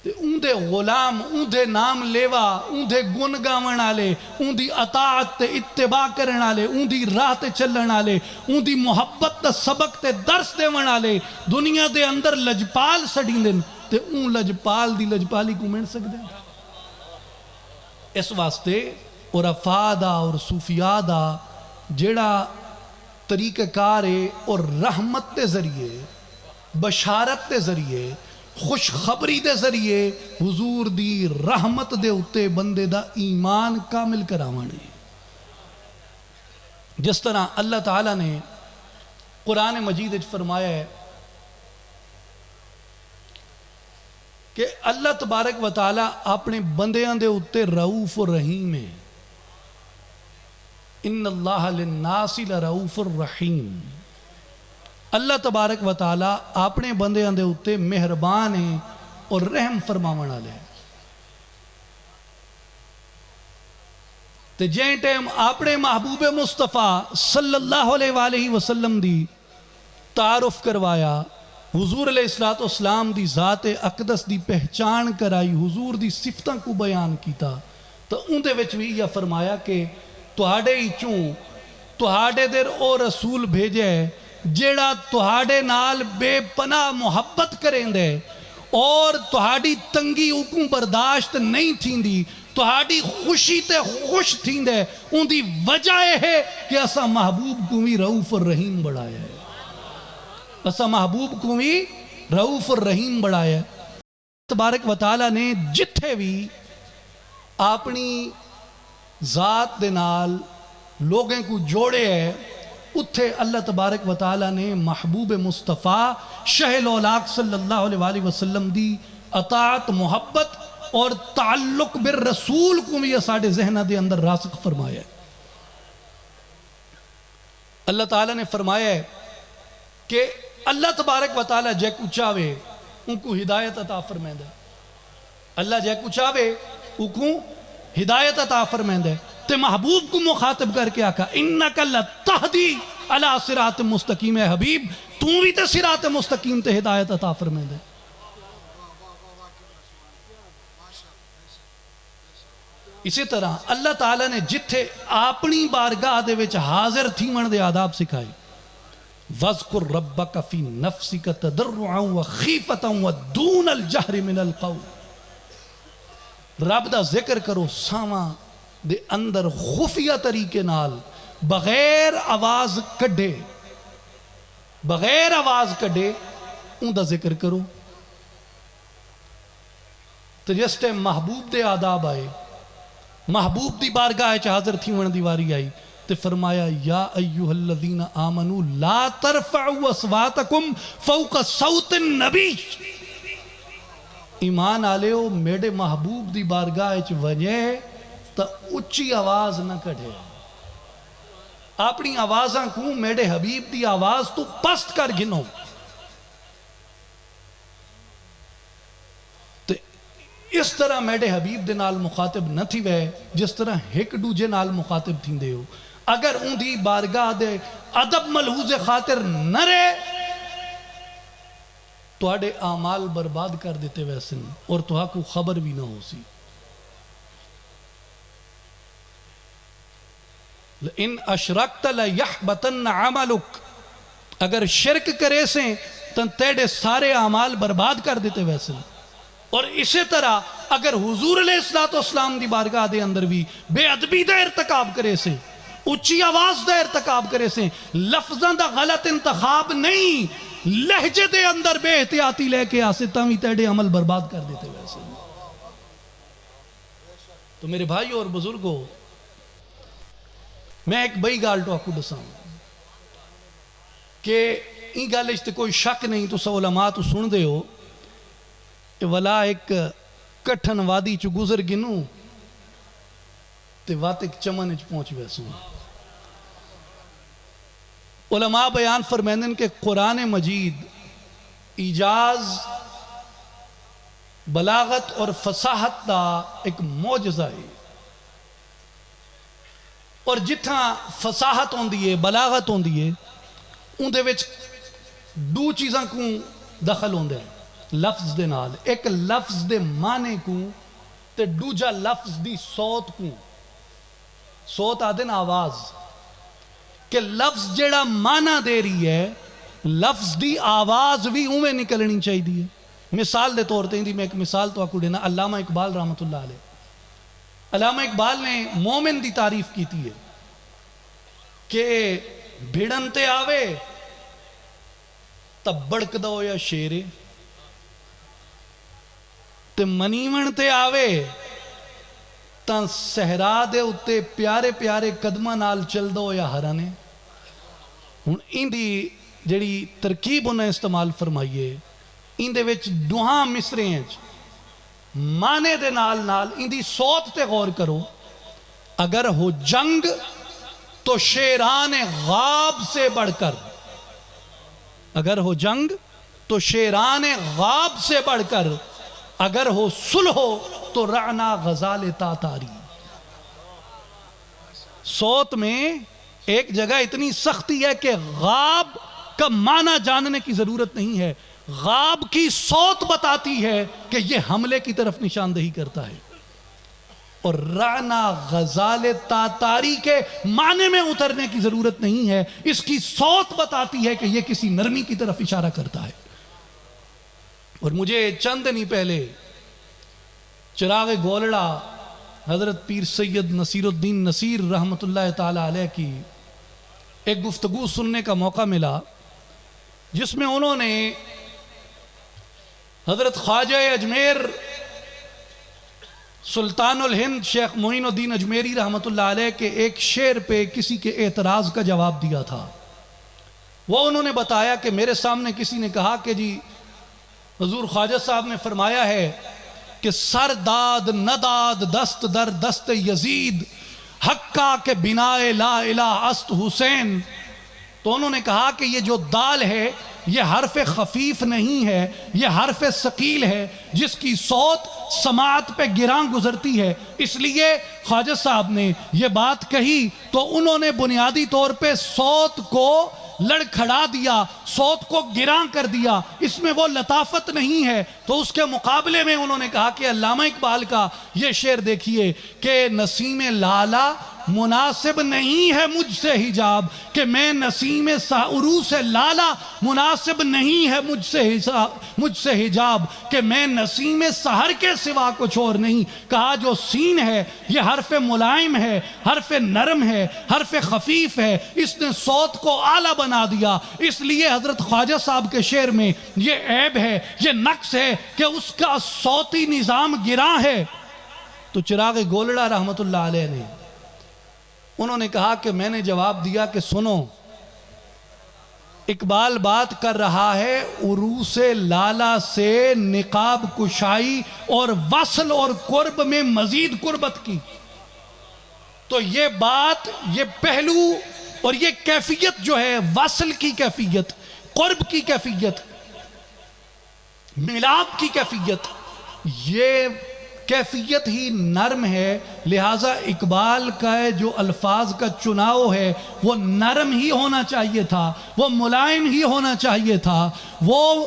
اون دے غلام اون دے نام لیوا اون دے گن گاون آلے اون دی اطاعت تے اتباع کرن آلے اون دی راہ تے چلن آلے اون دی محبت تے سبق تے درس دیون آلے دنیا دے اندر لجپال سڑین دن تے اون لجپال دی لجپالی کو مین سکتے ہیں اس واسطے اور افادہ اور صوفیاء دا جیڑا طریقہ کارے اور رحمت تے ذریعے بشارت تے ذریعے خوشخبری دے ذریعے حضور دی رحمت دے اتے بندے دا ایمان کامل کراوانے جس طرح اللہ تعالیٰ نے قرآن مجید اچھ فرمایا ہے کہ اللہ تبارک و تعالیٰ اپنے بندیاں دے اتے رعوف و رحیم ہے ان اللہ للناس لرعوف الرحیم اللہ تبارک و تعالیٰ اپنے بندیاں دے اتے مہربان ہیں اور رحم فرماون والے تے جیں ٹائم اپنے محبوب مصطفیٰ صلی اللہ علیہ وآلہ وسلم دی تعارف کروایا حضور علیہ السلام دی ذات اقدس دی پہچان کرائی حضور دی صفتاں کو بیان کیتا تو ان دے وچ بھی یہ فرمایا کہ تہاڑے ہی چوں تہاڑے در او رسول بھیجے جیڑا تہاڑے نال بے پناہ محبت کریں دے اور تہاڑی تنگی اوکوں برداشت نہیں تھیں دی تہاڑی خوشی تے خوش تھیں دے ان دی وجہ ہے کہ اسا محبوب کو بھی رعوف الرحیم بڑھایا ہے اسا محبوب کو بھی رعوف الرحیم بڑھایا ہے تبارک و تعالیٰ نے جتھے بھی اپنی ذات دے نال لوگیں کو جوڑے ہے اتھے اللہ تبارک و تعالیٰ نے محبوب مصطفیٰ شہ الاولاق صلی اللہ علیہ وآلہ وسلم دی اطاعت محبت اور تعلق بالرسول کو بھی ساڑھے ذہنہ دے اندر راسخ فرمایا ہے اللہ تعالیٰ نے فرمایا ہے کہ اللہ تبارک و تعالیٰ جے کو چاہوے ان کو ہدایت عطا فرمائے اللہ جے کو چاہوے ان کو ہدایت عطا فرمائے تے محبوب کو مخاطب کر کے آکھا انکا لتہدی علی صراط مستقیم ہے حبیب تو بھی تے صراط مستقیم تے ہدایت عطا فرمائے دے اسی طرح اللہ تعالیٰ نے جتھے اپنی بارگاہ دے وچ حاضر تھی من دے آداب سکھائی وَذْكُرْ رَبَّكَ فِي نَفْسِكَ تَدَرُّعًا وَخِيفَةً وَدُونَ الْجَهْرِ مِنَ الْقَوْلِ رب دا ذکر کرو ساواں دے اندر خفیہ طریقے نال بغیر آواز کڈے ان دا ذکر کرو تو جس ٹائم محبوب دے آداب آئے محبوب دی بارگاہ حاضر تھی ون دیواری آئی تے فرمایا یا ایوہ الذین آمنوا لا ترفعوا اصواتکم فوق صوت النبی ایمان آلے ہو میرے محبوب دی بارگاہ وجہ تا اچھی آواز نہ کڑھے اپنی آوازاں کو میرے حبیب دی آواز تو پست کر گنو اس طرح میرے حبیب دے نال مخاطب نہ تھی وے جس طرح ہک دوجے نال مخاطب تھی دے ہو اگر ان دی بارگاہ دے ادب ملحوظ خاطر نہ رہے تو آڑے اعمال برباد کر دیتے ویسن اور تو کو خبر بھی نہ ہو سی ان اشرکت لیحبطن عملک اگر شرک کرے سے تن تیڑے سارے اعمال برباد کر دیتے ویسن اور اسی طرح اگر حضور علیہ السلام دی بارگاہ دے اندر بھی بے ادبی دا ارتکاب کرے سے اچھی آواز دا ارتکاب کرے سے لفظاں دا غلط انتخاب نہیں لہجے دے اندر بے احتیاطی لے کے آسے تاوی تیڑے عمل برباد کر دیتے ویسے. تو میرے بھائی اور بزرگوں میں ایک بئی گال تو آپ کو دساں کہ این گال تے کوئی شک نہیں تو سو علماء تو سن دے ہو کہ ولا ایک کٹھن وادی چو گزر گنوں تے وات ایک چمن اچ پہنچ ویسوں. علماء بیان فرمیندن کہ قرآن مجید ایجاز بلاغت اور فصاحت دا ایک معجزہ ہے اور جتھاں فصاحت ہوندی ہے بلاغت ہوندی ہے ان دے وچ دو چیزاں کو دخل ہوندے ہیں لفظ دے نال. ایک لفظ دے معنی کو تے دوجا لفظ دی صوت کو. صوت آدن آواز کہ لفظ جیڑا معنی دے رہی ہے لفظ دی آواز بھی اوے نکلنی چاہی دی ہے. مثال دے طور تے میں ایک مثال تو آپ کو دینا. علامہ اقبال رحمت اللہ علیہ علامہ اقبال نے مومن دی تعریف کی تھی ہے کہ بھیڑن تے آوے تب بڑک دو یا شیرے تے منیون تے آوے تاں سہرا دے اتے پیارے پیارے قدمہ نال چل دو یا ہرانے. ان دی جڑی ترکیب انہیں استعمال فرمائیے ان دے وچ دوہاں مصرے ہیں مانے دے نال نال ان دی صوت تے غور کرو. اگر ہو جنگ تو شیران غاب سے بڑھ کر اگر ہو جنگ تو شیران غاب سے بڑھ کر اگر ہو صلح تو رعنا غزال تاتاری. صوت میں ایک جگہ اتنی سختی ہے کہ غاب کا معنی جاننے کی ضرورت نہیں ہے. غاب کی صوت بتاتی ہے کہ یہ حملے کی طرف نشاندہی کرتا ہے اور رعنا غزال تاتاری کے معنی میں اترنے کی ضرورت نہیں ہے. اس کی صوت بتاتی ہے کہ یہ کسی نرمی کی طرف اشارہ کرتا ہے. اور مجھے چند دن پہلے چراغ گولڑا حضرت پیر سید نصیر الدین نصیر رحمت اللہ تعالی علیہ کی ایک گفتگو سننے کا موقع ملا جس میں انہوں نے حضرت خواجہ اجمیر سلطان الہند شیخ معین الدین اجمیری رحمت اللہ علیہ کے ایک شعر پہ کسی کے اعتراض کا جواب دیا تھا. وہ انہوں نے بتایا کہ میرے سامنے کسی نے کہا کہ جی حضور خواجہ صاحب نے فرمایا ہے کہ سر داد نداد دست در دست یزید حقا کے بنائے لا الہ است حسین. تو انہوں نے کہا کہ یہ جو دال ہے یہ حرف خفیف نہیں ہے یہ حرف ثقیل ہے جس کی صوت سماعت پہ گراں گزرتی ہے. اس لیے خواجہ صاحب نے یہ بات کہی تو انہوں نے بنیادی طور پہ صوت کو لڑکھڑا دیا صوت کو گراں کر دیا. اس میں وہ لطافت نہیں ہے. تو اس کے مقابلے میں انہوں نے کہا کہ علامہ اقبال کا یہ شعر دیکھیے کہ نسیم لالا مناسب نہیں ہے مجھ سے حجاب کہ میں نسیم عروس لالا مناسب نہیں ہے مجھ سے حجاب کہ میں نسیم سحر کے سوا کچھ اور نہیں. کہا جو سین ہے یہ حرف ملائم ہے حرف نرم ہے حرف خفیف ہے. اس نے صوت کو اعلیٰ بنا دیا. اس لیے حضرت خواجہ صاحب کے شعر میں یہ عیب ہے یہ نقص ہے کہ اس کا صوتی نظام گراں ہے. تو چراغ گولڑا رحمت اللہ علیہ نے انہوں نے کہا کہ میں نے جواب دیا کہ سنو اقبال بات کر رہا ہے عروس لالا سے نقاب کشائی اور وصل اور قرب میں مزید قربت کی. تو یہ بات یہ پہلو اور یہ کیفیت جو ہے وصل کی کیفیت قرب کی کیفیت ملاپ کی کیفیت یہ کیفیت ہی نرم ہے. لہٰذا اقبال کا جو الفاظ کا چناؤ ہے وہ نرم ہی ہونا چاہیے تھا وہ ملائم ہی ہونا چاہیے تھا وہ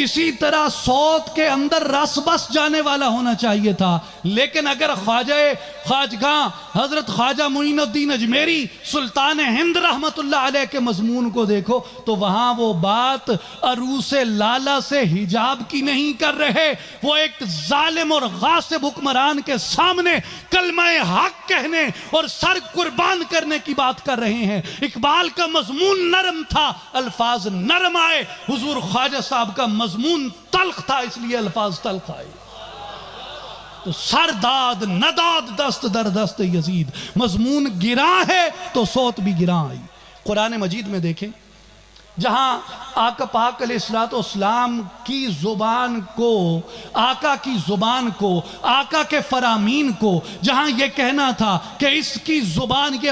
اسی طرح صوت کے اندر رس بس جانے والا ہونا چاہیے تھا. لیکن اگر خواجگاں حضرت خواجہ معین الدین اجمیری سلطان ہند رحمت اللہ علیہ کے مضمون کو دیکھو تو وہاں وہ بات عروس لالا سے حجاب کی نہیں کر رہے، وہ ایک ظالم اور غاصب حکمران کے سامنے کلمہ حق کہنے اور سر قربان کرنے کی بات کر رہے ہیں۔ اقبال کا مضمون نرم تھا، الفاظ نرم آئے، حضور خواجہ صاحب کا مضمون تلخ تھا، اس لیے الفاظ تلخ آئے۔ تو سر داد نداد دست در دست یزید، مضمون گراں ہے تو صوت بھی گراں آئی۔ قرآن مجید میں دیکھیں جہاں آقا پاک علیہ السلام کی زبان کو، آقا کی زبان کو، آقا کے فرامین کو جہاں یہ کہنا تھا کہ اس کی زبان یہ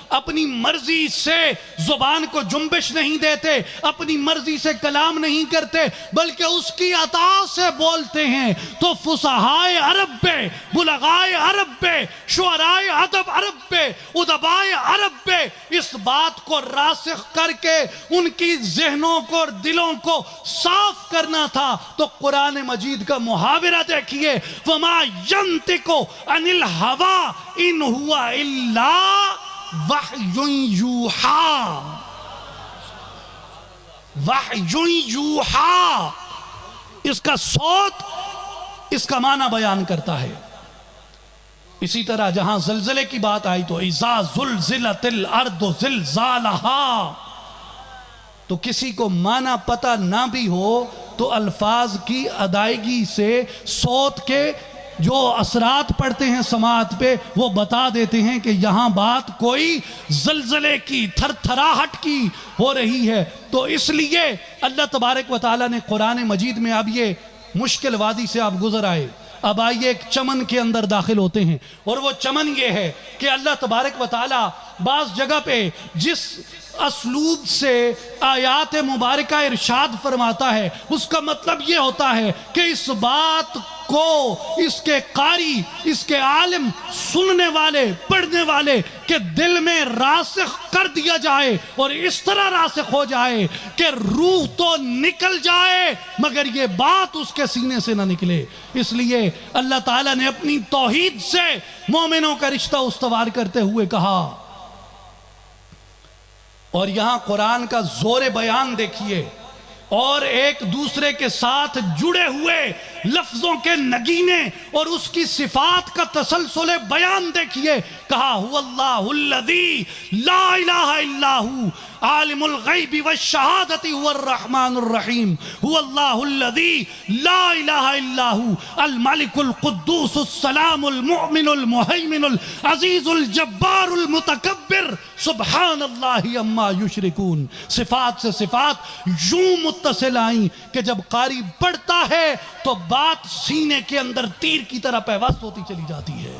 اپنی مرضی سے زبان کو جنبش نہیں دیتے، اپنی مرضی سے کلام نہیں کرتے، بلکہ اس کی عطا سے بولتے ہیں، تو فصحائے عرب پہ، بلغائے عرب پہ، شعرائے ادب عرب پہ، ادبائے عرب پہ اس بات کو راسخ کر کے ان کی ذہنوں کو اور دلوں کو صاف کرنا تھا۔ تو قرآن مجید کا محاورہ دیکھیے، وَمَا يَنْتِقُ عَنِ الْهَوَىٰ إِنْ هُوَ إِلَّا وَحْيٌ يُوحَىٰ، وحی یوحا، اس کا صوت اس کا معنی بیان کرتا ہے۔ اسی طرح جہاں زلزلے کی بات آئی تو اِذَا زُلْزِلَتِ الْأَرْضُ زِلْزَالَهَا، تو کسی کو معنی پتہ نہ بھی ہو تو الفاظ کی ادائیگی سے صوت کے جو اثرات پڑتے ہیں سماعت پہ وہ بتا دیتے ہیں کہ یہاں بات کوئی زلزلے کی، تھر تھراہٹ کی ہو رہی ہے۔ تو اس لیے اللہ تبارک و تعالیٰ نے قرآن مجید میں، اب یہ مشکل وادی سے آپ گزر آئے، اب آئیے ایک چمن کے اندر داخل ہوتے ہیں، اور وہ چمن یہ ہے کہ اللہ تبارک و تعالیٰ بعض جگہ پہ جس اسلوب سے آیات مبارکہ ارشاد فرماتا ہے اس کا مطلب یہ ہوتا ہے کہ اس بات کو اس کے قاری، اس کے عالم، سننے والے، پڑھنے والے کے دل میں راسخ کر دیا جائے، اور اس طرح راسخ ہو جائے کہ روح تو نکل جائے مگر یہ بات اس کے سینے سے نہ نکلے۔ اس لیے اللہ تعالیٰ نے اپنی توحید سے مومنوں کا رشتہ استوار کرتے ہوئے کہا، اور یہاں قرآن کا زور بیان دیکھیے اور ایک دوسرے کے ساتھ جڑے ہوئے لفظوں کے نگینے اور اس کی صفات کا تسلسل بیان دیکھیے۔ کہا هو اللہ الذی لا الہ الا ہو عالم الغیب والشہادت هو الرحمن الرحیم، هو اللہ الذی لا الہ الا ہو الملک القدوس السلام المؤمن المہیمن العزیز الجبار المتکبر سبحان اللہ اما یشرکون۔ صفات سے صفات یوں متصل آئیں کہ جب قاری پڑھتا ہے تو بات سینے کے اندر تیر کی طرح پیوست ہوتی چلی جاتی ہے۔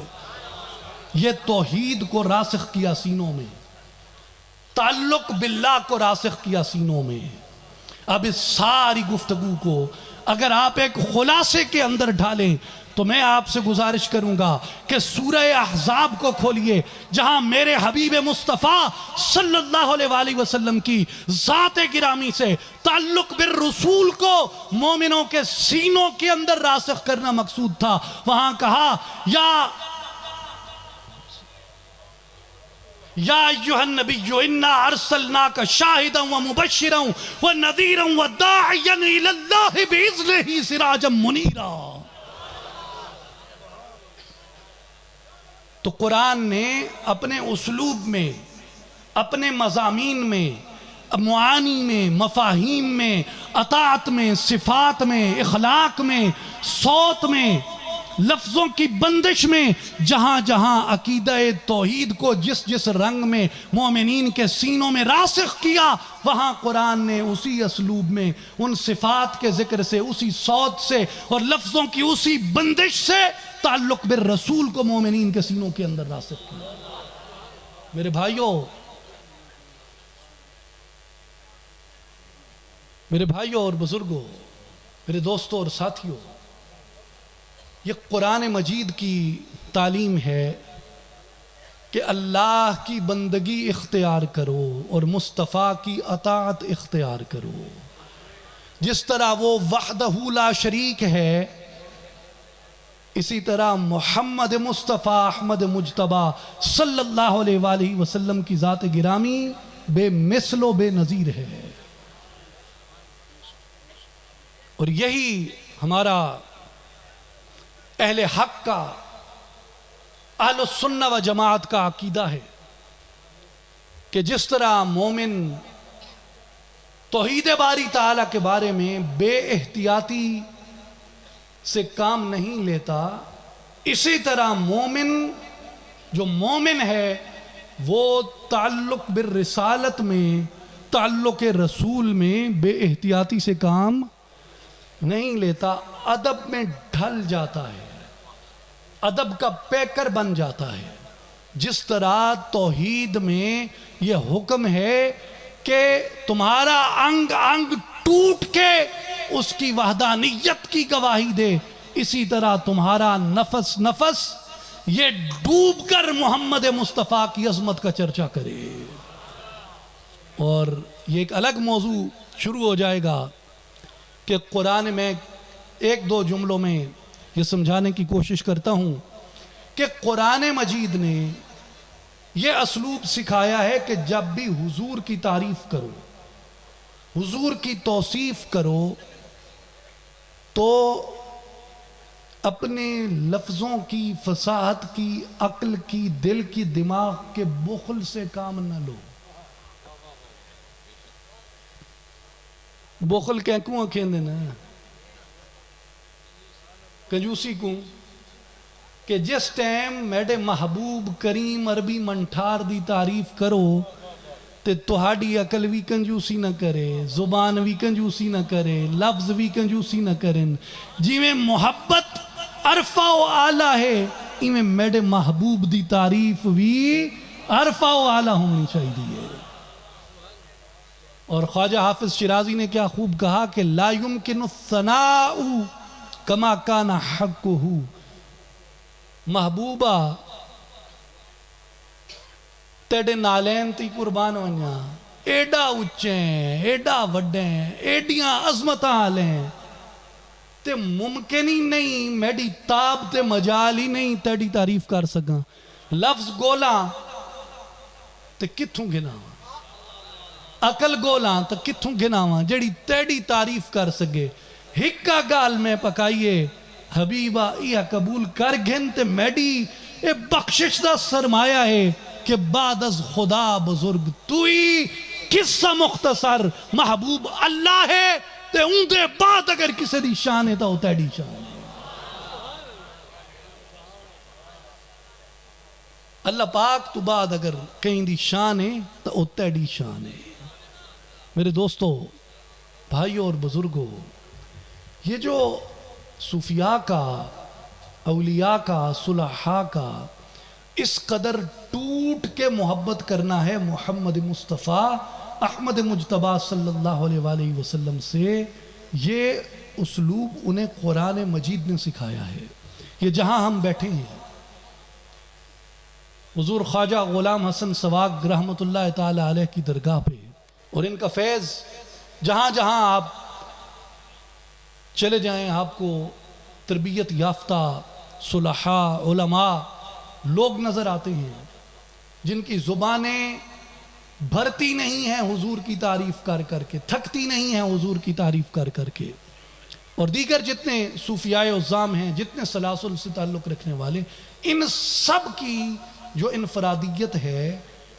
یہ توحید کو راسخ کیا سینوں میں، تعلق باللہ کو راسخ کیا سینوں میں۔ اب اس ساری گفتگو کو اگر آپ ایک خلاصے کے اندر ڈھالیں تو میں آپ سے گزارش کروں گا کہ سورہ احزاب کو کھولیے، جہاں میرے حبیب مصطفیٰ صلی اللہ علیہ وآلہ وسلم کی ذات گرامی سے تعلق بالرسول کو مومنوں کے سینوں کے اندر راسخ کرنا مقصود تھا۔ وہاں کہا یا ایہا النبی انا ارسلناک شاہدا ومبشرا ونذیرا وداعیا الی اللہ باذنہ سراجا منیرا۔ تو قرآن نے اپنے اسلوب میں، اپنے مضامین میں، معانی میں، مفاہیم میں، اطاعت میں، صفات میں، اخلاق میں، صوت میں، لفظوں کی بندش میں، جہاں جہاں عقیدہ توحید کو جس جس رنگ میں مومنین کے سینوں میں راسخ کیا، وہاں قرآن نے اسی اسلوب میں ان صفات کے ذکر سے، اسی صوت سے اور لفظوں کی اسی بندش سے تعلق بالرسول کو مومنین کے سینوں کے اندر راسخ کیا۔ میرے بھائیوں اور بزرگوں، میرے دوستوں اور ساتھیوں، یہ قرآن مجید کی تعلیم ہے کہ اللہ کی بندگی اختیار کرو اور مصطفیٰ کی اطاعت اختیار کرو۔ جس طرح وہ وحدہ لا شریک ہے، اسی طرح محمد مصطفیٰ احمد مجتبی صلی اللہ علیہ وآلہ وسلم کی ذات گرامی بے مثل و بے نظیر ہے. اور یہی ہمارا اہل حق کا، اہل السنہ و جماعت کا عقیدہ ہے کہ جس طرح مومن توحید باری تعالیٰ کے بارے میں بے احتیاطی سے کام نہیں لیتا، اسی طرح مومن جو مومن ہے وہ تعلق بالرسالت میں، تعلق رسول میں بے احتیاطی سے کام نہیں لیتا، ادب میں ڈھل جاتا ہے، ادب کا پیکر بن جاتا ہے. جس طرح توحید میں یہ حکم ہے کہ تمہارا انگ انگ ٹوٹ کے اس کی وحدانیت کی گواہی دے، اسی طرح تمہارا نفس نفس یہ ڈوب کر محمد مصطفیٰ کی عظمت کا چرچا کرے. اور یہ ایک الگ موضوع شروع ہو جائے گا کہ قرآن میں ایک دو جملوں میں یہ سمجھانے کی کوشش کرتا ہوں کہ قرآن مجید نے یہ اسلوب سکھایا ہے کہ جب بھی حضور کی تعریف کرو، حضور کی توصیف کرو، تو اپنے لفظوں کی، فصاحت کی، عقل کی، دل کی، دماغ کے بخل سے کام نہ لو. بخل کینکوں آکھیں دینا کنجوسی کو کہ جس ٹائم میڈے محبوب کریم عربی منٹھار دی تعریف کرو تے تہاڈی عقل بھی کنجوسی نہ کرے، زبان بھی کنجوسی نہ کرے، لفظ بھی کنجوسی نہ کرن. جی میں محبت عرفہ و اعلیٰ ہے، میں میڈے محبوب دی تعریف بھی عرفہ و اعلیٰ ہونی چاہیے. اور خواجہ حافظ شیرازی نے کیا خوب کہا کہ لا یمکن الثناء کما کان حقہ. محبوبہ تیڑے نالین تی قربان ونیا، ایڈا اچھیں، ایڈا وڈیں، ایڈیاں عظمتاں آلیں تے ممکن ہی نہیں، میڈی تاب تے مجال ہی نہیں تیڑی تعریف کر سکاں. لفظ گولاں تے کتھوں گناواں، عقل گولاں تے کتھوں گناواں جڑی تیڑی تعریف کر سکے. ہکا گال میں پکائیے حبیبہ یہ قبول کر گھن تے میڈی اے بخشش دا سرمایہ ہے کہ بعد از خدا بزرگ توئی قصہ مختصر محبوب اللہ ہے تے اون دے بعد اگر کسی دی شان ہے تا وہ تیڑی شان ہے. اللہ پاک تو بعد اگر کہیں دی شان ہے تا وہ تیڑی شان ہے. میرے دوستو، بھائیوں اور بزرگوں، یہ جو صوفیاء کا، اولیاء کا، صلحاء کا اس قدر ٹوٹ کے محبت کرنا ہے محمد مصطفیٰ احمد مجتبی صلی اللہ علیہ وآلہ وسلم سے، یہ اسلوب انہیں قرآن مجید نے سکھایا ہے. یہ جہاں ہم بیٹھے ہیں، حضور خواجہ غلام حسن سواگ رحمت اللہ تعالی علیہ کی درگاہ پہ، اور ان کا فیض جہاں جہاں آپ چلے جائیں آپ کو تربیت یافتہ صلحاء، علماء لوگ نظر آتے ہیں جن کی زبانیں بھرتی نہیں ہیں حضور کی تعریف کر کر کے، تھکتی نہیں ہیں حضور کی تعریف کر کر کے. اور دیگر جتنے صوفیاء عظام ہیں، جتنے سلاسل سے تعلق رکھنے والے، ان سب کی جو انفرادیت ہے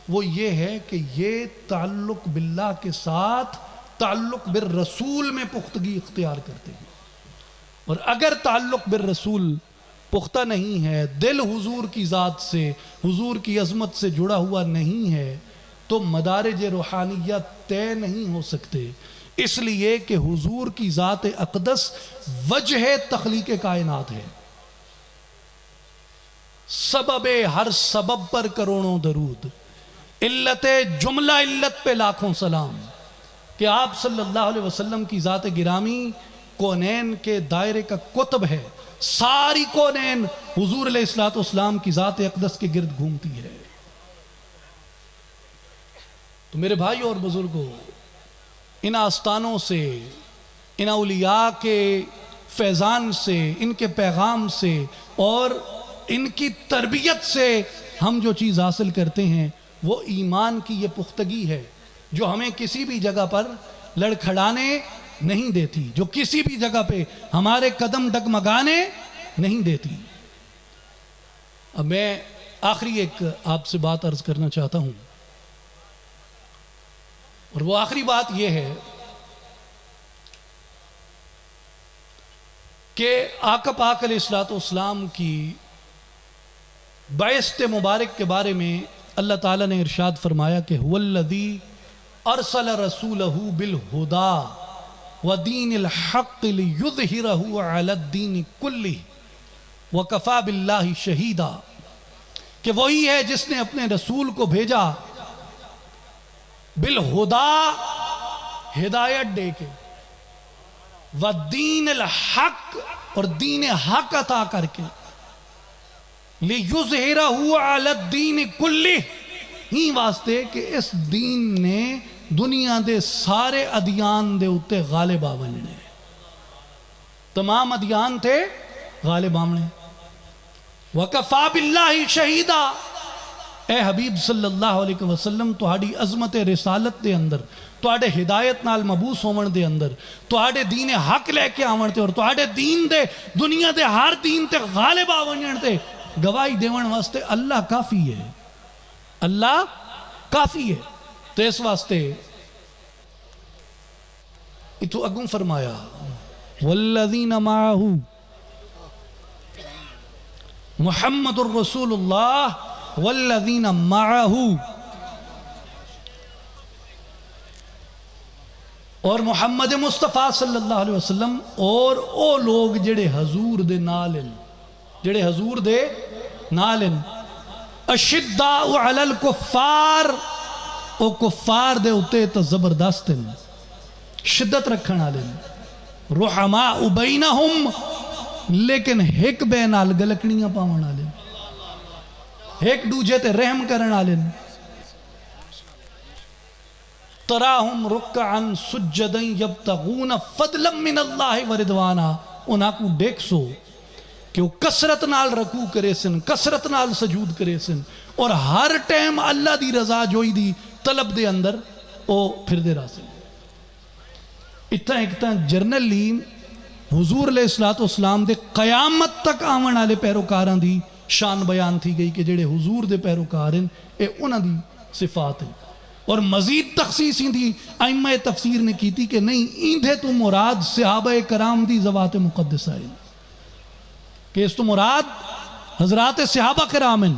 وہ یہ ہے کہ یہ تعلق باللہ کے ساتھ تعلق بالرسول میں پختگی اختیار کرتے ہیں. اور اگر تعلق بالرسول پختہ نہیں ہے، دل حضور کی ذات سے، حضور کی عظمت سے جڑا ہوا نہیں ہے، تو مدارج روحانیت طے نہیں ہو سکتے. اس لیے کہ حضور کی ذات اقدس وجہ تخلیق کائنات ہے. سبب ہر سبب پر کروڑوں درود، علت جملہ علت پہ لاکھوں سلام، کہ آپ صلی اللہ علیہ وسلم کی ذات گرامی کونین کے دائرے کا قطب ہے. ساری کونین حضور علیہ السلام کی ذات اقدس کے گرد گھومتی ہے. تو میرے بھائی اور بزرگوں، ان آستانوں سے، ان اولیاء کے فیضان سے، ان کے پیغام سے اور ان کی تربیت سے ہم جو چیز حاصل کرتے ہیں وہ ایمان کی یہ پختگی ہے جو ہمیں کسی بھی جگہ پر لڑکھڑانے نہیں دیتی، جو کسی بھی جگہ پہ ہمارے قدم ڈگمگانے نہیں دیتی۔ اب میں آخری ایک آپ سے بات عرض کرنا چاہتا ہوں، اور وہ آخری بات یہ ہے کہ آقا پاک علیہ السلام کی بعثت مبارک کے بارے میں اللہ تعالیٰ نے ارشاد فرمایا کہ هو الذی ارسل رسولہ بالہدا ودین الحق لیظہرہ علی الدین کلہ وکفی باللہ شہیدا، کہ وہی ہے جس نے اپنے رسول کو بھیجا بالہدا، ہدایت دے کے، ودین الحق، اور دین حق عطا کر کے، لیظہرہ علی الدین کلہ، ہی واسطے کہ اس دین نے دنیا دے سارے ادیان دے اتے غالب آونے، تمام ادیان تھے غالب آونے۔ وَكَفَى بِاللَّهِ شَهِيدًا، اے حبیب صلی اللہ علیہ وسلم تہاڈی عظمت رسالت دے اندر، تہاڈے ہدایت نال مبعوث ہون دے اندر، تہاڈے دین حق لے کے آون تے اور تہاڈے دین دے دنیا دے ہر دین تے غالب آون تے گواہی دیون واسطے اللہ کافی ہے، اللہ کافی ہے۔ تو اس واسطے اتو اگوں فرمایا والذین معہ محمد الرسول اللہ والذین معہ، اور محمد مصطفیٰ صلی اللہ علیہ وسلم اور او لوگ جڑے حضور دے نالن، جڑے حضور دے نالن، اشداء علی الکفار، او کفار دے اتے تو زبردست ہیں، شدت رکھن والے، رحماء بینہم، لیکن ایک بے نال گلکنیاں پاون والے، ایک دوجے تے رحم کرن والے، تراہم رکعا سجدا یبتغون فضلا من اللہ ورضوانا، انہاں کو دیکھ سو کہ وہ کثرت نال رکوع کرے سن، کثرت نال سجود کرے سن، اور ہر ٹائم اللہ دی رضا جوئی دی طلب دے اندر او پھر دے راسے۔ اتنا جرنلی حضور علیہ السلام دے قیامت تک آون والے پیروکاراں دی شان بیان تھی گئی کہ جڑے حضور دے پیروکار ہیں اے انہاں دی صفات ہیں، اور مزید تخصیص دی ائمہ تفسیر نے کی تھی کہ نہیں ایندھے تو مراد صحابہ کرام دی ذوات مقدسہ ہیں، کہ اس تو مراد حضرات صحابہ کرام ہیں،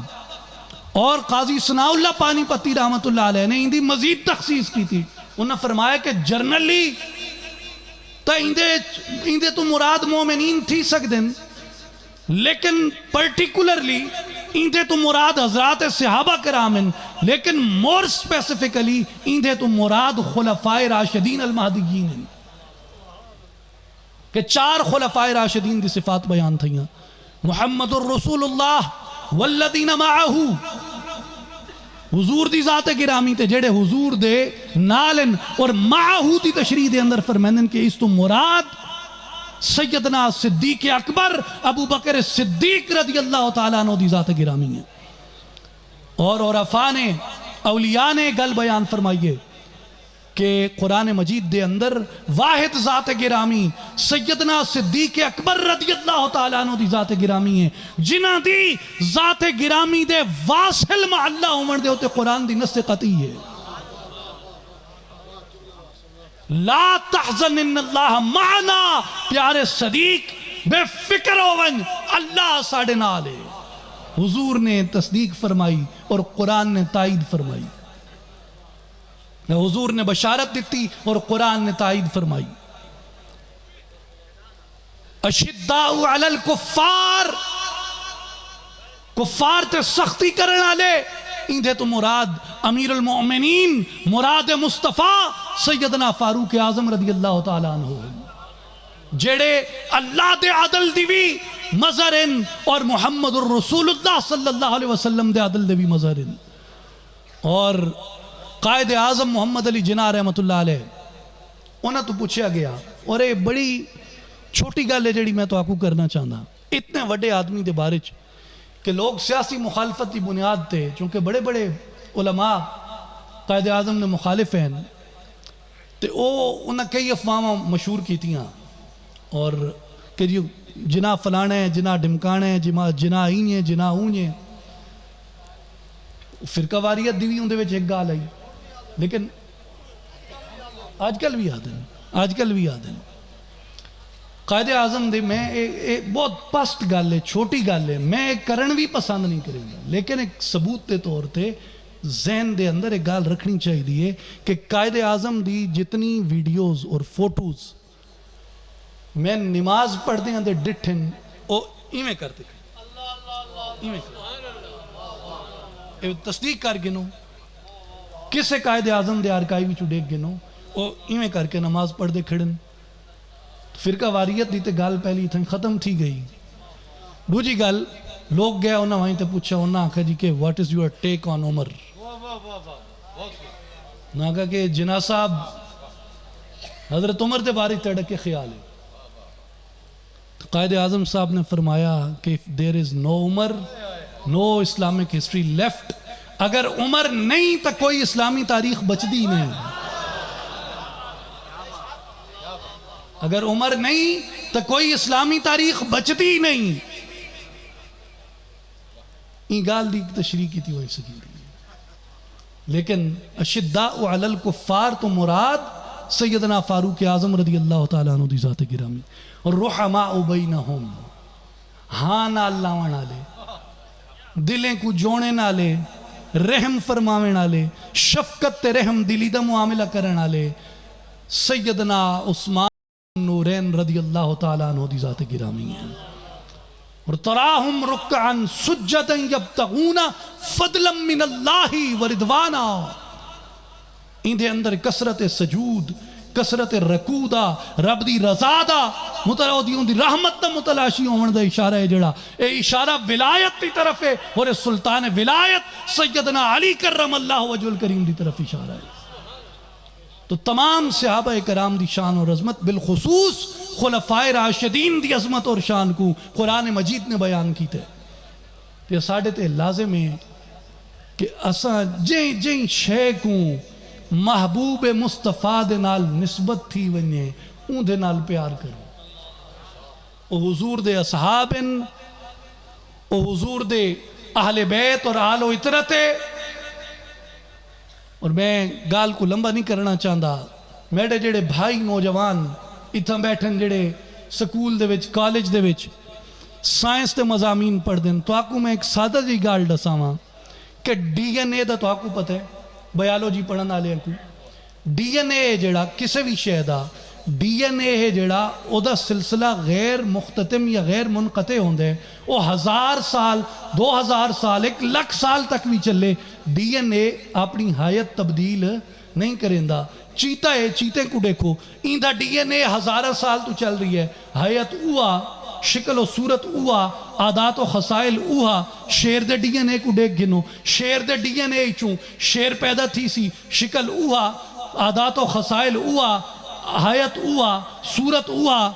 اور قاضی ثناء اللہ پانی پتی رحمت اللہ علیہ نے اندھی مزید تخصیص کی تھی، انہوں نے فرمایا کہ جرنلی تا اندھے تو مراد مومنین تھی سکدن، لیکن پرٹیکولرلی اندھے تو مراد حضرات صحابہ کرام ہیں، لیکن مور سپیسیفکلی اندھے تو مراد خلفائے راشدین المہدیین ہیں، کہ 4 خلفائے راشدین دی صفات بیان تھیاں، محمد الرسول اللہ والذین معہ، حضور دی ذات گرامی تے جڑے حضور دے نالن، اور معہ دی تشریح دے اندر فرمائندن کہ اس تو مراد سیدنا صدیق اکبر ابو بکر صدیق رضی اللہ تعالیٰ عنہ دی ذات گرامی ہے، اور عرفاء نے اولیاء نے گل بیان فرمائیے کہ قرآن مجید دے اندر واحد ذات گرامی سیدنا صدیق اکبر رضی اللہ تعالیٰ عنہ دی ذات گرامی ہے، جنہ دی ذات گرامی دے واصل مع اللہ عمر دے ہوتے قرآن دی نص قطعی ہے، لا تحزن ان اللہ معنا، پیارے صدیق بے فکر ہوون اللہ ساڑے نالے، حضور نے تصدیق فرمائی اور قرآن نے تائید فرمائی، حضور نے بشارت دیتی اور قرآن نے تائید فرمائی۔ اشداء علی الکفار، کفار تے سختی کرنے والے، اندھے تو مراد امیر المؤمنین مراد مصطفیٰ سیدنا فاروق اعظم رضی اللہ تعالیٰ عنہ، جڑے اللہ دے عدل دیوی مظہرن اور محمد الرسول اللہ صلی اللہ علیہ وسلم دے عدل دیوی مظہرن، اور قائد اعظم محمد علی جناح رحمت اللہ علیہ انہاں تو پوچھا گیا، اور بڑی چھوٹی گل ہے جڑی میں تو آکو کرنا چاہتا، اتنے وڈے آدمی دے بارے کہ لوگ سیاسی مخالفت کی بنیاد تے، چونکہ بڑے بڑے علماء قائد اعظم نے مخالف ہیں، تے انہاں کئی افواہاں مشہور کیتیاں اور کہ جی جنا فلانا ہے، جنا ڈمکانا ہے، جنا این ہے، جنا اون ہے. فرقہ واریت دی بھی اندے وچ ایک گال آئی، لیکن آج کل بھی آدھے قائد اعظم دے میں ایک بہت پست گل ہے، چھوٹی گل ہے، میں کرن بھی پسند نہیں کریں گا، لیکن ایک ثبوت دے طور تے ذہن دے اندر ایک گال رکھنی چاہیے کہ قائد اعظم دی جتنی ویڈیوز اور فوٹوز میں نماز پڑھ دیں اندر ڈٹھن او ایمیں کرتے تصدیق کر گنو کسے قائد اعظم دے آرکائیو چو دیکھ گنو او ایمیں کر کے نماز پڑھ دے کھڑن. فرقہ واریت دی تے گال پہلی تھیں ختم تھی گئی. دوجی گل لوگ گئے انہاں وہیں تے پوچھا انہاں آکھا جی کہ what is your take on عمر؟ انہاں کہا کہ جناح صاحب حضرت عمر دے بارے تڑک کے خیال ہے. قائد اعظم صاحب نے فرمایا کہ if there is no Umar no Islamic history left. اگر عمر نہیں تو کوئی اسلامی تاریخ بچدی نہیں. اگر عمر نہیں تو کوئی اسلامی تاریخ بچتی نہیں. این گال دی تشریح کی تھی وہی سکی دی. لیکن اشداء علی الکفار تو مراد سیدنا فاروق اعظم رضی اللہ تعالیٰ عنہ دی ذات گرامی اور رحماء بینہم، ہاں نال لاون والے، دلیں کو جوڑے نالے، رحم فرماوے نالے، شفقت تے رحم دلی دا معاملہ کرن والے سیدنا عثمان نورین رضی اللہ تعالیٰ عنہ دی ذات گرامی ہیں. اور تراہم رکعن سجدا یبتغون فضلا من اللہ ورضوانا. ان دے اندر کثرت سجود، کثرت رکوع دا، رب دی رضا دا، متعودیوں دی رحمت دا متلاشی ہون دا اشارہ ہے جڑا اے اشارہ ولایت دی طرف ہے اور سلطان ولایت سیدنا علی کرم اللہ وجہ الکریم دی طرف اشارہ ہے. تو تمام صحابہ کرام دی شان اور عظمت بالخصوص خلفائے راشدین دی عظمت اور شان کو قرآن مجید نے بیان کی تے ساڑھے تے لازم ہے کہ اساں جیں شے کو محبوب مصطفیٰ دے نال نسبت تھی ونجے اون دے نال پیار کرو. او حضور دے اصحابن، او حضور دے اہل بیت اور آل و اطرتے. اور میں گال کو لمبا نہیں کرنا چاہتا. میرے جڑے بھائی نوجوان اتھاں بیٹھن جڑے سکول دے وچ کالج دے وچ سائنس دے مضامین پڑھ دیں تو آکو میں ایک سادہ جی گال دساواں کہ ڈی این اے دا تو آکو پتہ ہے بایولوجی پڑھن والے کو ڈی این اے جڑا کسے بھی شے دا ڈی این اے ہے جڑا او دا سلسلہ غیر مختتم یا غیر منقطع ہوندے او 1000 سال 2000 سال 1,00,000 سال تک بھی چلے ڈی این اے اپنی حیات تبدیل نہیں کریں دا. چیتا ہے چیتے کو دیکھو این دا ڈی این اے 1000 سال تو چل رہی ہے، حیات اوہا، شکل و صورت اوہا، عادات و خسائل اوہا. شیر دے ڈی این اے کو دیکھ گنو، شیر دے ڈی این اے چوں شیر پیدا تھی سی، شکل اوہا، عادات و خسائل اوہا، حیات اوہا، صورت اوہا،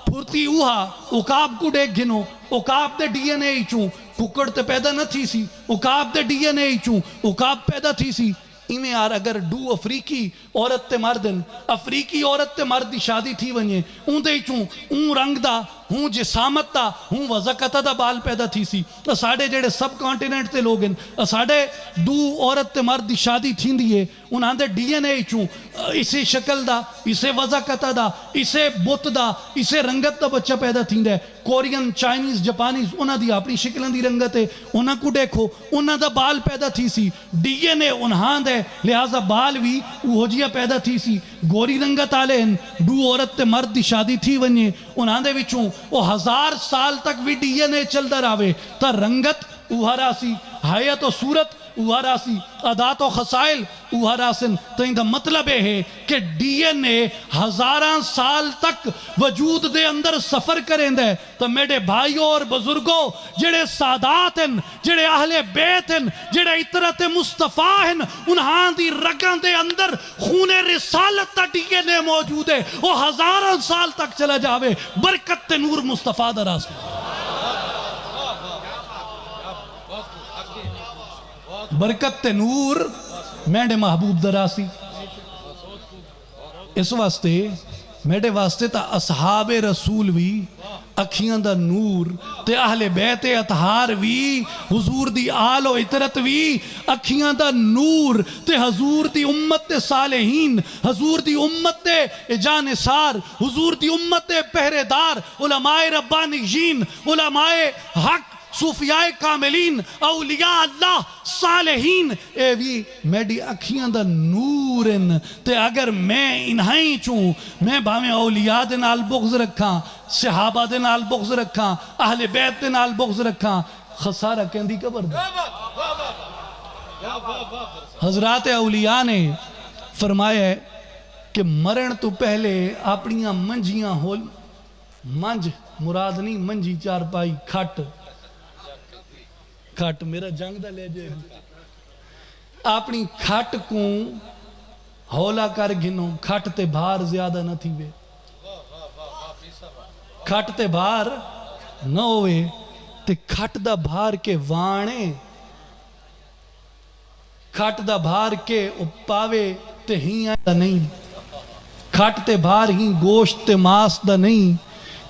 پھرتی اوہا. عقاب کو دیکھ گنو، عقاب دے ڈی این اے چوں ککڑ تے پیدا نہ تھی سی، عقاب دے ڈی این اے چوں عقاب پیدا تھی سی. ایمیں یار اگر دو افریقی عورت تے مردن، افریقی عورت تے مرد دی شادی تھی ونجے اون دے چوں اون رنگ دا، ہوں جسامت دا، ہوں وزقت دا بال پیدا تھی سی. ساڑھے جڑے سب کانٹیننٹ تے لوگ ہیں ساڑھے دو عورت تے مرد دی شادی تھی دیئے انہاں دے ڈی این اے چوں اسے شکل دا، اسے وزقت دا، اسے بت دا، اسے رنگت دا بچہ پیدا تھی دے. کورین، چائنیز، جاپانیز انہاں دی اپنی شکلیں دی رنگت ہے، انہاں کو دیکھو انہاں دا بال پیدا تھی سی، ڈی این اے انہاں دے لہٰذا بال بھی وہ جیا پیدا تھی سی. گوری رنگت آلے ہیں دو عورت تے مرد دی شادی تھی ونجے انہاں دے وچوں وہ 1000 سال تک بھی ڈی این اے چل در آوے تا رنگت اوہرا سی، حیات و صورت وہ راسی عادات و خسائل وہ راسن تو ان کا مطلب ہے کہ ڈی این اے ہزاراں سال تک وجود دے اندر سفر کریں دے تو میرے بھائیوں اور بزرگوں جڑے سادات ہیں جڑے اہل بیت ہیں جڑے اطرت مصطفیٰ ہیں انہاں دی رگاں دے اندر خون رسالت تا ڈی این اے موجود ہے وہ ہزاراں سال تک چلا جاوے برکت نور مصطفیٰ دا راستہ برکت نور میرے محبوب دراسی اس واسطے میرے واسطے تا اصحاب رسول بھی اکھیاں دا نور تے اہل بیت اطہار بھی حضور دی آل و اطرت بھی اکھیاں دا نور تے حضور دی امت تے صالحین حضور دی امت تے جانثار حضور دی امت تے پہرےدار علماء ربانیین علماء حق صوفیاء کاملین اولیاء اللہ صالحین اے بھی میری اکھیاں دا نور ان تے اگر میں انہائی چوں میں بھاویں اولیاء دے نال بغض رکھاں صحابہ دے نال بغض رکھاں اہل بیت دے نال بغض رکھاں خسارہ کہندی قبر دے حضرات اولیاء نے فرمایا ہے کہ مرن تو پہلے اپنیاں منجیاں ہول منج مراد نہیں منجی چار پائی کھٹ کھٹ میرا جنگ دا لے جائے اپنی کھٹ کو ہولا کر گھنو کھٹ تے بھار زیادہ نہ تھی وے کھٹ تے بھار نہ ہوئے تے کھٹ دا بھار کے وانے کھٹ دا بھار کے اپاوے تے ہی آئے نہیں کھٹ تے بھار ہی گوشت تے ماس دا نہیں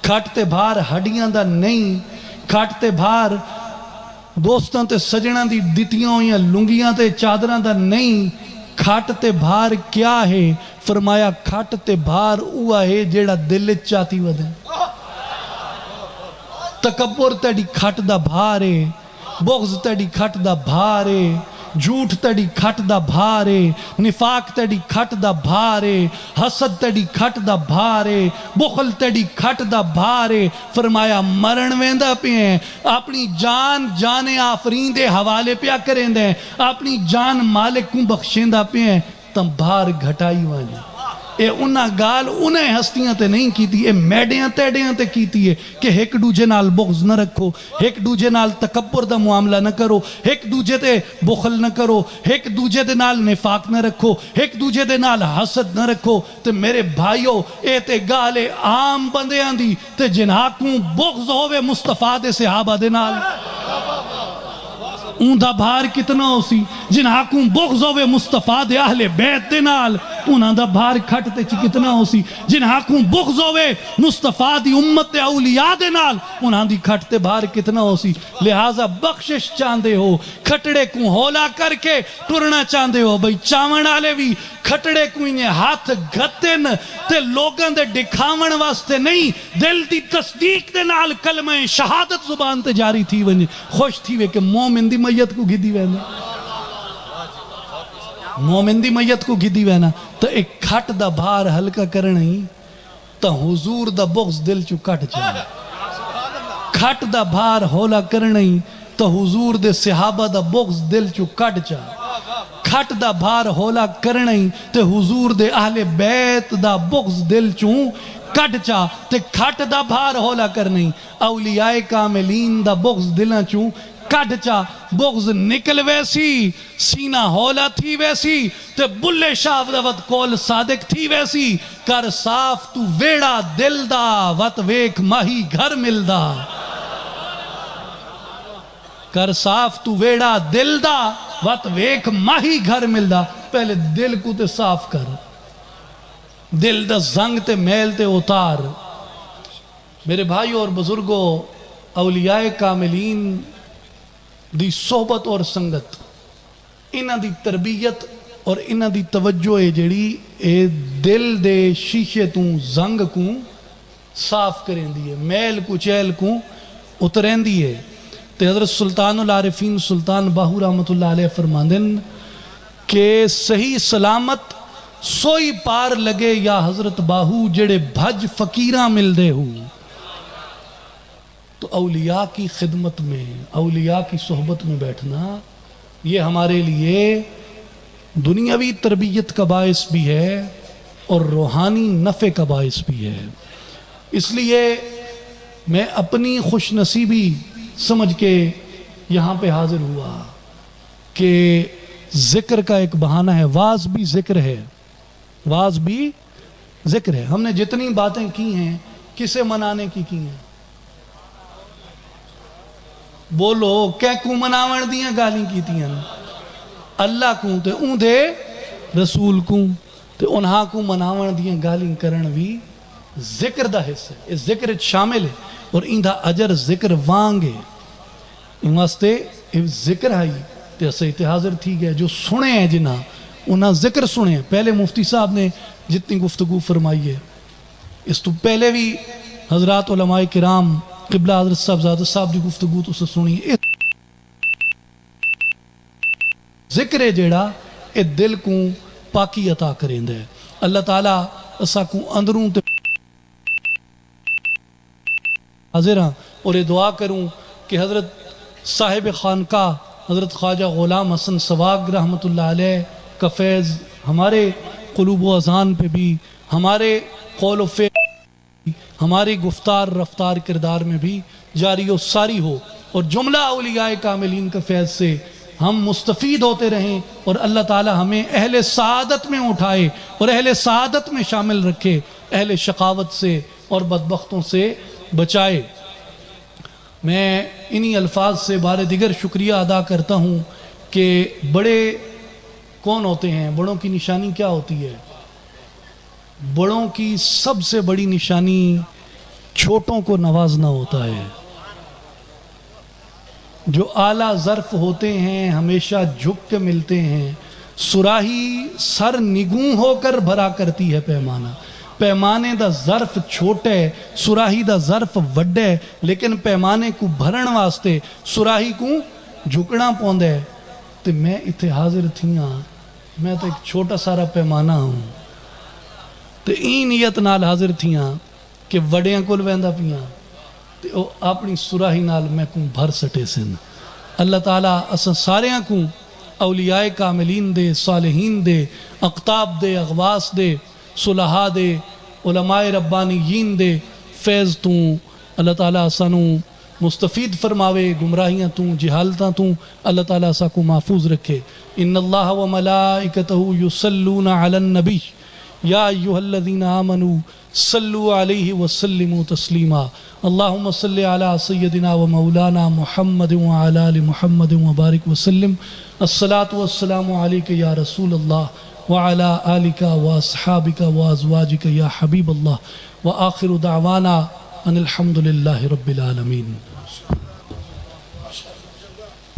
کھٹ تے بھار ہڈیاں دا نہیں کھٹ تے بھار دوستاں تے سجناں دی دتیاں ہوئیاں لنگیاں تے چادراں دا نہیں کھٹ تے بھار کیا ہے فرمایا کھٹ تے بھار ہوا ہے جیڑا دل چاہتی ودے تکبر تیڑی کھٹ دا بھار ہے بغض تیڑی کھٹ دا بھار ہے جھوٹ تیڑی کھٹ دا بھار ہے نفاق تیڑی کھٹ دا بھار ہے حسد تیڑی کھٹ دا بھار ہے بخل تیڑی کھٹ دا بھار ہے فرمایا مرن ویندہ پہ ہیں اپنی جان جان آفرین دے حوالے پیا کریں دیں اپنی جان مالک کو بخشیندہ پہ ہیں تم بھار گھٹائی والی اے انہاں گال انہیں ہستیاں تے نہیں کیتی اے میڈیاں تیڑیاں تے کیتی ہے کہ ایک دوجے نال بغض نہ رکھو ایک دوجے نال تکبر دا معاملہ نہ کرو ایک دوجے تے بخل نہ کرو ایک دوجے دے نال نفاق نہ رکھو ایک دوجے دے نال حسد نہ رکھو تے میرے بھائیو اے تے گالے عام بندیاں دی تے جنہاں کو بغض ہوئے مصطفیٰ دے صحابہ دے نال اندھا بھار کتنا ہو سی جنہاں کو بغض ہوئے مصطفیٰ دے اہل بیت دے نال انہاں دا بھار کھٹتے چی کتنا ہو سی جنہاں کو بغض ہوئے مصطفیٰ دی امت اولیاء دے نال انہاں دی کھٹتے بھار کتنا ہو سی لہٰذا بخشش چاندے ہو کھٹڑے کو ہولا کر کے ٹرنا چاندے ہو بھئی چاون آلے بھی کھٹڑے کو انہیں ہاتھ گھتن تے لوگاں دے دکھاون واسطے نہیں دل دی تصدیق دے نال کلمہ شہادت زبان تے جاری تھی ونجے خوش تھی وے کہ مومن دی میت کو گھدی وینا مومن دی میت کو گھدی وینا تو ایک کھٹ دا بھار ہلکا کرنا ہی تو حضور دا بغض دل چو کٹ جائے کھٹ دا بھار ہولا کرنا ہی تو حضور دے صحابہ دا بغض دل چو کٹ جائے کھٹ دا بھار ہولا کرنا ہی تو حضور دے اہل بیت دا بغض دل چو کٹ چا تے کھٹ دا بھار ہولا کرنا ہی اولیاء کاملین دا بغض دلہ چو کٹ چا بغض نکل ویسی سینہ ہولا تھی ویسی تے بلے شاہ وقت کول صادق تھی ویسی کر صاف تو ویڑا دل دا وط ویک ماہی گھر مل دا کر صاف تو ویڑا دل دا وط ویک ماہی گھر مل دا پہلے دل کو تے صاف کر دل دا زنگ تے میل تے اتار میرے بھائیو اور بزرگوں اولیاء کاملین دی صحبت اور سنگت انہاں دی تربیت اور انہاں دی توجہ ہے جڑی اے دل دے شیشے تو زنگ کو صاف کریں دیئے میل کو چیل کو اتریں دیئے تے حضرت سلطان العارفین سلطان باہو رحمت اللہ علیہ فرماندن کہ صحیح سلامت سوئی پار لگے یا حضرت باہو جڑے بھج فقیراں مل دے ہو تو اولیاء کی خدمت میں اولیاء کی صحبت میں بیٹھنا یہ ہمارے لیے دنیاوی تربیت کا باعث بھی ہے اور روحانی نفع کا باعث بھی ہے. اس لیے میں اپنی خوش نصیبی سمجھ کے یہاں پہ حاضر ہوا کہ ذکر کا ایک بہانہ ہے. واز بھی ذکر ہے، واز بھی ذکر ہے. ہم نے جتنی باتیں کی ہیں کسے منانے کی ہیں؟ بولو کہ کو مناون دیاں گالیاں کیتیاں؟ اللہ کو تے اون دے رسول کو تے انہاں کو مناون دیاں گالیاں کرن بھی ذکر دا حصہ ہے. اس ذکر شامل ہے اور ان دا اجر ذکر وانگے. ان واسطے ذکر آئی تے اسے حاضر تھی گئے جو سنے ہیں جنہاں انہاں ذکر سنے ہیں. پہلے مفتی صاحب نے جتنی گفتگو فرمائی ہے، اس تو پہلے بھی حضرات علماء کرام قبلہ حضرت صاحب زادہ صاحب دی گفتگو تو سے سنی. ذکر ہے جیڑا اے دل کو پاکی عطا کریں دے. اللہ تعالیٰ اسا کو اندروں تے حاضر ہاں اور یہ دعا کروں کہ حضرت صاحب خانقاہ حضرت خواجہ غلام حسن سواگ رحمۃ اللہ علیہ کا فیض ہمارے قلوب و اذان پہ بھی، ہمارے قول و فعل، ہماری گفتار رفتار کردار میں بھی جاری و ساری ہو، اور جملہ اولیاء کاملین کا فیض سے ہم مستفید ہوتے رہیں، اور اللہ تعالی ہمیں اہل سعادت میں اٹھائے اور اہل سعادت میں شامل رکھے، اہل شقاوت سے اور بدبختوں سے بچائے. میں انہی الفاظ سے بار دیگر شکریہ ادا کرتا ہوں کہ بڑے کون ہوتے ہیں، بڑوں کی نشانی کیا ہوتی ہے؟ بڑوں کی سب سے بڑی نشانی چھوٹوں کو نوازنا ہوتا ہے. جو اعلیٰ ظرف ہوتے ہیں ہمیشہ جھک کے ملتے ہیں. سراہی سر نگوں ہو کر بھرا کرتی ہے پیمانہ. پیمانے دا ظرف چھوٹے، سراہی دا ظرف وڈے، لیکن پیمانے کو بھرن واسطے سراہی کو جھکنا پوندے. تو میں اتھے حاضر تھیاں، میں تو ایک چھوٹا سارا پیمانہ ہوں، تو این نیت نال حاضر تھیاں کہ وڈیاں کل ویندہ پیاں تو اپنی سراہی نال میں کو بھر سٹے سن. اللہ تعالیٰ اساں ساریاں کو اولیاء کاملین دے، صالحین دے، اقطاب دے، اغواس دے، صلحاء دے، علماء ربانیین دے فیض تو اللہ تعالیٰ سانو مستفید فرماوے، گمراہیاں تو جہالتاں تو اللہ تعالیٰ سا کو محفوظ رکھے. ان اللہ و ملائکتہ یصلون علی النبی یا ایہا الذین آمنوا صلوا علیہ وسلموا تسلیما. اللہم صلی علی سیدنا و مولانا محمد وعلی آل محمد وبارک وسلم. الصلاة والسلام علیک یا رسول اللہ وعلی آلک واصحابک وازواجک یا حبیب اللہ. وآخر دعوانا ان الحمد للہ رب العالمین.